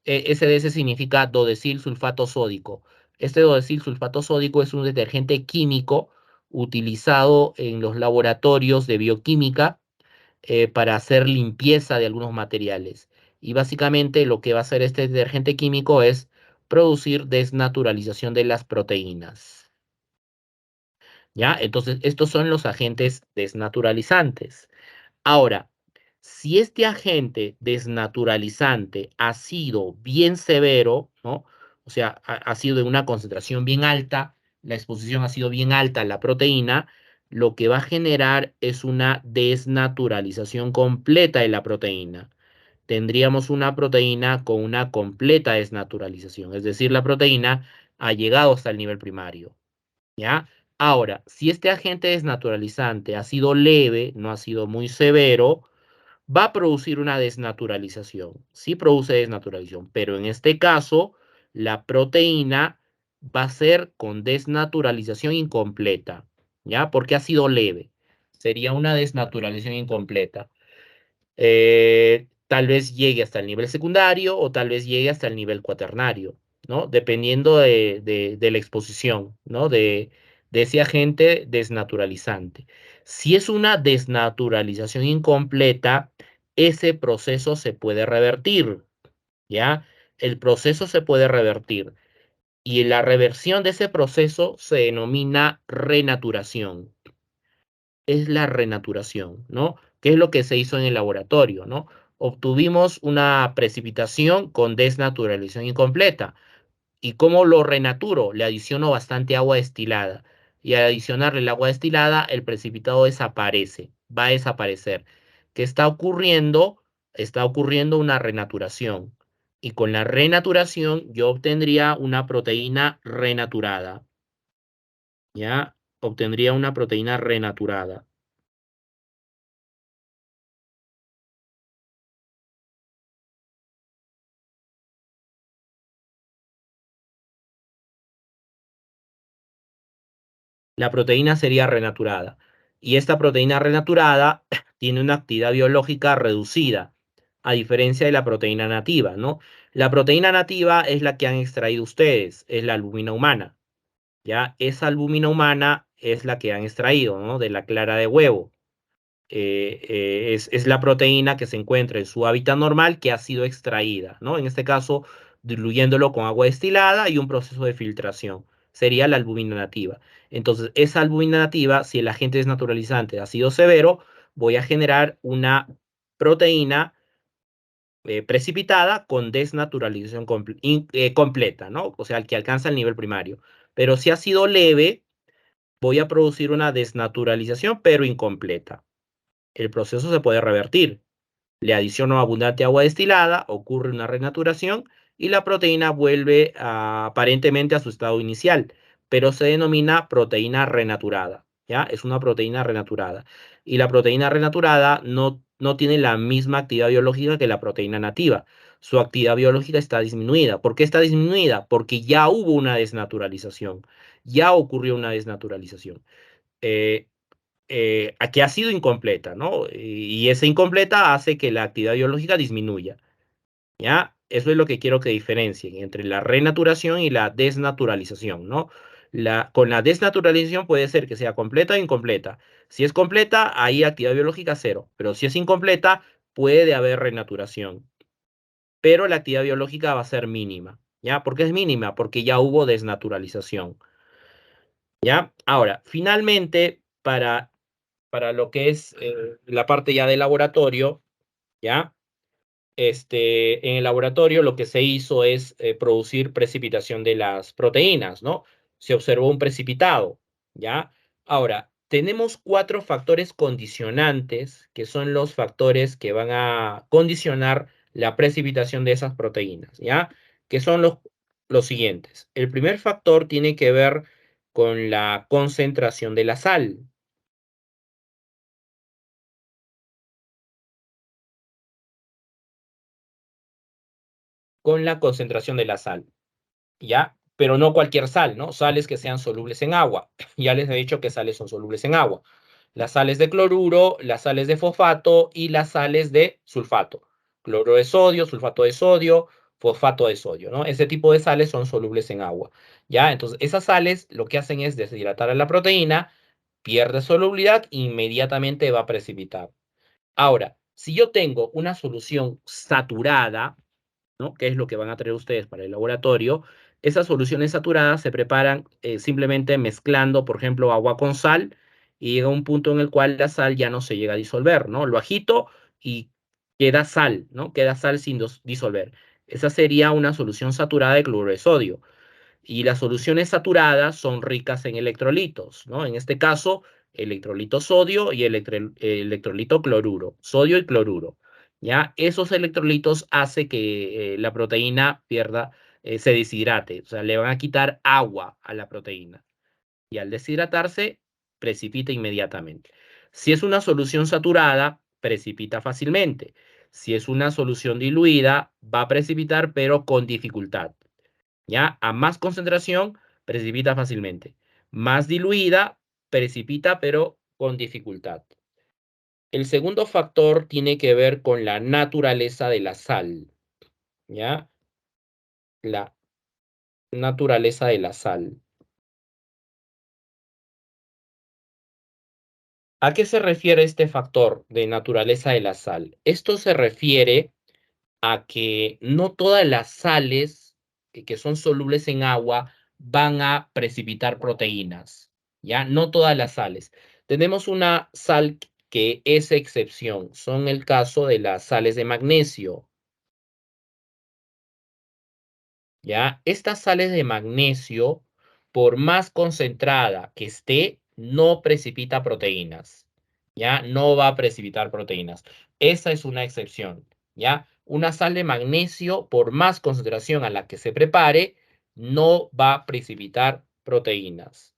SDS significa dodecil sulfato sódico. Este dodecil sulfato sódico es un detergente químico utilizado en los laboratorios de bioquímica para hacer limpieza de algunos materiales. Y básicamente lo que va a hacer este detergente químico es producir desnaturalización de las proteínas. ¿Ya? Entonces, estos son los agentes desnaturalizantes. Ahora, si este agente desnaturalizante ha sido bien severo, ¿no? O sea, ha sido de una concentración bien alta, la exposición ha sido bien alta a la proteína, lo que va a generar es una desnaturalización completa de la proteína. Tendríamos una proteína con una completa desnaturalización, es decir, la proteína ha llegado hasta el nivel primario. ¿Ya? Ahora, si este agente desnaturalizante ha sido leve, no ha sido muy severo, va a producir una desnaturalización. Sí produce desnaturalización, pero en este caso, la proteína va a ser con desnaturalización incompleta, ¿ya? Porque ha sido leve. Sería una desnaturalización incompleta. Tal vez llegue hasta el nivel secundario o tal vez llegue hasta el nivel cuaternario, ¿no? Dependiendo de la exposición, ¿no? De ese agente desnaturalizante. Si es una desnaturalización incompleta, ese proceso se puede revertir, ¿ya? El proceso se puede revertir y la reversión de ese proceso se denomina renaturación. Es la renaturación, ¿no? ¿Qué es lo que se hizo en el laboratorio, ¿no? Obtuvimos una precipitación con desnaturalización incompleta. ¿Y cómo lo renaturo? Le adiciono bastante agua destilada. Y al adicionarle el agua destilada, el precipitado desaparece, va a desaparecer. ¿Qué está ocurriendo? Está ocurriendo una renaturación. Y con la renaturación yo obtendría una proteína renaturada. ¿Ya? Obtendría una proteína renaturada. La proteína sería renaturada. Y esta proteína renaturada tiene una actividad biológica reducida, a diferencia de la proteína nativa, ¿no? La proteína nativa es la que han extraído ustedes, es la albúmina humana, ¿ya? Esa albúmina humana es la que han extraído, ¿no? De la clara de huevo. Es la proteína que se encuentra en su hábitat normal que ha sido extraída, ¿no? En este caso, diluyéndolo con agua destilada y un proceso de filtración. Sería la albúmina nativa. Entonces, esa albúmina nativa, si el agente desnaturalizante ha sido severo, voy a generar una proteína precipitada con desnaturalización completa, ¿no? O sea, que alcanza el nivel primario. Pero si ha sido leve, voy a producir una desnaturalización, pero incompleta. El proceso se puede revertir. le adiciono abundante agua destilada, ocurre una renaturación y la proteína vuelve aparentemente a su estado inicial, pero se denomina proteína renaturada, ¿ya? Es una proteína renaturada. Y la proteína renaturada no tiene la misma actividad biológica que la proteína nativa. Su actividad biológica está disminuida. ¿Por qué está disminuida? Porque ya hubo una desnaturalización, ya ocurrió una desnaturalización. Eh, que ha sido incompleta, ¿no? Y esa incompleta hace que la actividad biológica disminuya, ¿ya? Eso es lo que quiero que diferencien entre la renaturación y la desnaturalización, ¿no? Con la desnaturalización puede ser que sea completa o incompleta. Si es completa, hay actividad biológica cero, pero si es incompleta, puede haber renaturación, pero la actividad biológica va a ser mínima, ¿ya? ¿Por qué es mínima? Porque ya hubo desnaturalización, ¿ya? Ahora, finalmente, para lo que es la parte ya del laboratorio, ¿ya? En el laboratorio lo que se hizo es producir precipitación de las proteínas, ¿no? Se observó un precipitado, ¿ya? Ahora, tenemos 4 factores condicionantes, que son los factores que van a condicionar la precipitación de esas proteínas, ¿ya? Que son los siguientes. El primer factor tiene que ver con la concentración de la sal, con la concentración de la sal. ¿Ya? Pero no cualquier sal, ¿no? Sales que sean solubles en agua. Ya les he dicho que sales son solubles en agua. Las sales de cloruro, las sales de fosfato y las sales de sulfato. Cloruro de sodio, sulfato de sodio, fosfato de sodio, ¿no? Ese tipo de sales son solubles en agua. ¿Ya? Entonces, esas sales lo que hacen es deshidratar a la proteína, pierde solubilidad, inmediatamente va a precipitar. Ahora, si yo tengo una solución saturada, ¿no? Que es lo que van a traer ustedes para el laboratorio. Esas soluciones saturadas se preparan simplemente mezclando, por ejemplo, agua con sal y llega un punto en el cual la sal ya no se llega a disolver, ¿no? Lo agito y queda sal, ¿no? Queda sal sin disolver. Esa sería una solución saturada de cloruro de sodio. Y las soluciones saturadas son ricas en electrolitos, ¿no? En este caso, electrolito sodio y electrolito cloruro, sodio y cloruro. ¿Ya? Esos electrolitos hacen que la proteína pierda, se deshidrate, o sea, le van a quitar agua a la proteína. Y al deshidratarse, precipita inmediatamente. Si es una solución saturada, precipita fácilmente. Si es una solución diluida, va a precipitar, pero con dificultad. ¿Ya? A más concentración, precipita fácilmente. Más diluida, precipita, pero con dificultad. El segundo factor tiene que ver con la naturaleza de la sal, ¿ya? La naturaleza de la sal. ¿A qué se refiere este factor de naturaleza de la sal? Esto se refiere a que no todas las sales que son solubles en agua van a precipitar proteínas, ¿ya? No todas las sales. Tenemos una sal que es excepción, son el caso de las sales de magnesio, ¿ya? Estas sales de magnesio, por más concentrada que esté, no precipita proteínas, ¿ya? No va a precipitar proteínas. Esa es una excepción, ¿ya? Una sal de magnesio, por más concentración a la que se prepare, no va a precipitar proteínas,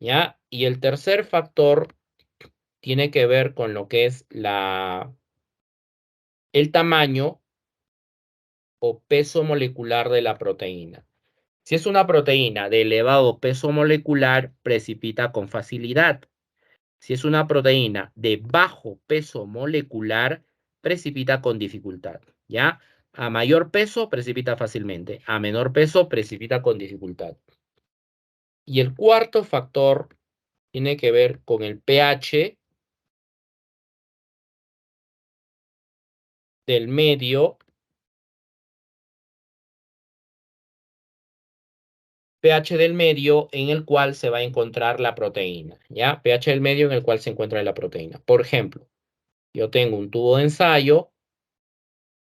¿ya? Y el tercer factor tiene que ver con lo que es el tamaño o peso molecular de la proteína. Si es una proteína de elevado peso molecular, precipita con facilidad. Si es una proteína de bajo peso molecular, precipita con dificultad, ¿ya? A mayor peso, precipita fácilmente. A menor peso, precipita con dificultad. Y el cuarto factor tiene que ver con el pH del medio, pH del medio en el cual se va a encontrar la proteína, ¿ya? pH del medio en el cual se encuentra la proteína. Por ejemplo, yo tengo un tubo de ensayo,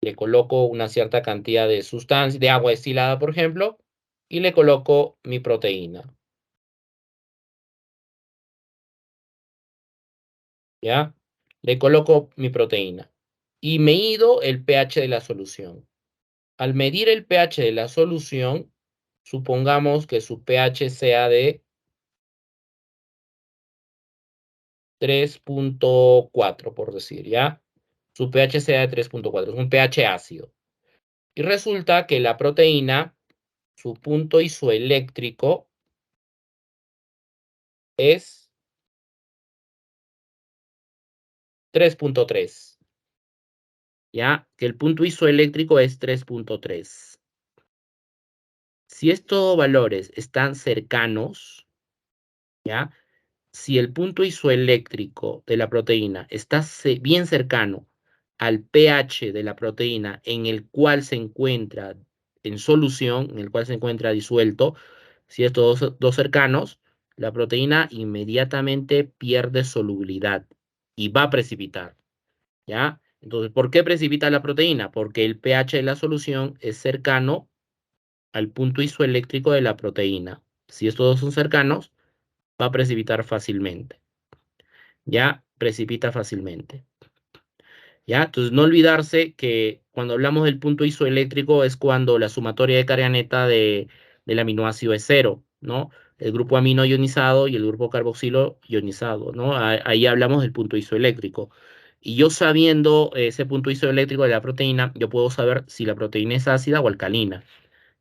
le coloco una cierta cantidad de sustancia, de agua destilada, por ejemplo, y le coloco mi proteína, ¿ya? Le coloco mi proteína. y medido el pH de la solución. Al medir el pH de la solución, supongamos que su pH sea de 3.4, por decir, ¿ya? Su pH sea de 3.4, es un pH ácido. Y resulta que la proteína, su punto isoeléctrico es 3.3, ¿ya? Que el punto isoeléctrico es 3.3. Si estos valores están cercanos, ¿ya? Si el punto isoeléctrico de la proteína está bien cercano al pH de la proteína en el cual se encuentra en solución, en el cual se encuentra disuelto, si estos dos cercanos, la proteína inmediatamente pierde solubilidad y va a precipitar, ¿ya? Entonces, ¿por qué precipita la proteína? Porque el pH de la solución es cercano al punto isoeléctrico de la proteína. Si estos dos son cercanos, va a precipitar fácilmente. Ya precipita fácilmente. ¿Ya? Entonces, no olvidarse que cuando hablamos del punto isoeléctrico es cuando la sumatoria de carga neta del aminoácido es cero, ¿no? El grupo amino ionizado y el grupo carboxilo ionizado, ¿no? Ahí hablamos del punto isoeléctrico. Y yo sabiendo ese punto isoeléctrico de la proteína, yo puedo saber si la proteína es ácida o alcalina.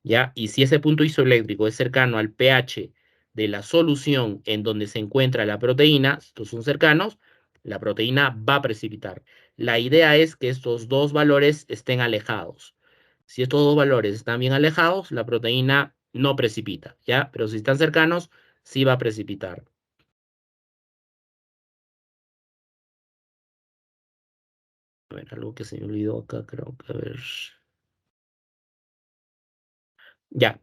¿Ya? Y si ese punto isoeléctrico es cercano al pH de la solución en donde se encuentra la proteína, estos son cercanos, la proteína va a precipitar. La idea es que estos dos valores estén alejados. Si estos dos valores están bien alejados, la proteína no precipita, ¿ya? Pero si están cercanos, sí va a precipitar. A ver, algo que se me olvidó acá, creo que a ver. Ya.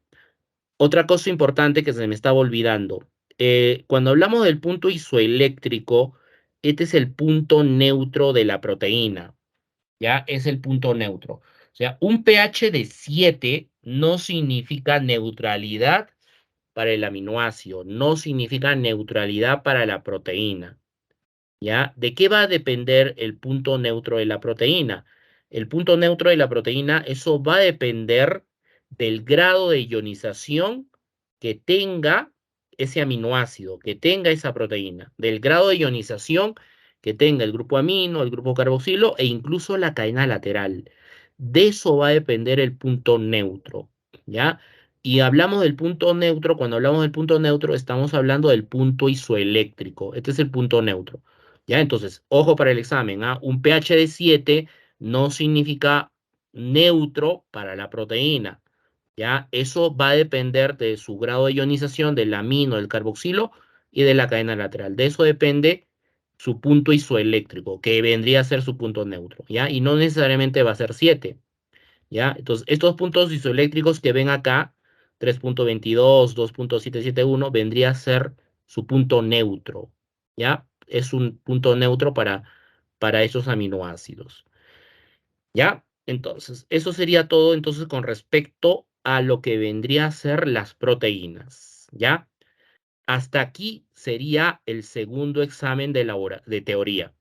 Otra cosa importante que se me estaba olvidando. Cuando hablamos del punto isoeléctrico, este es el punto neutro de la proteína. ¿Ya? Es el punto neutro. O sea, un pH de 7 no significa neutralidad para el aminoácido, no significa neutralidad para la proteína. ¿Ya? ¿De qué va a depender el punto neutro de la proteína? El punto neutro de la proteína, eso va a depender del grado de ionización que tenga ese aminoácido, que tenga esa proteína, del grado de ionización que tenga el grupo amino, el grupo carboxilo e incluso la cadena lateral. De eso va a depender el punto neutro, ¿ya? Y hablamos del punto neutro, cuando hablamos del punto neutro, estamos hablando del punto isoeléctrico. Este es el punto neutro. ¿Ya? Entonces, ojo para el examen, ¿ah? Un pH de 7 no significa neutro para la proteína, ¿ya? Eso va a depender de su grado de ionización del amino, del carboxilo y de la cadena lateral. De eso depende su punto isoeléctrico, que vendría a ser su punto neutro, ¿ya? Y no necesariamente va a ser 7, ¿ya? Entonces, estos puntos isoeléctricos que ven acá, 3.22, 2.771, vendría a ser su punto neutro, ¿ya? Es un punto neutro para esos aminoácidos, ¿ya? Entonces, eso sería todo entonces con respecto a lo que vendría a ser las proteínas, ¿ya? Hasta aquí sería el segundo examen de teoría.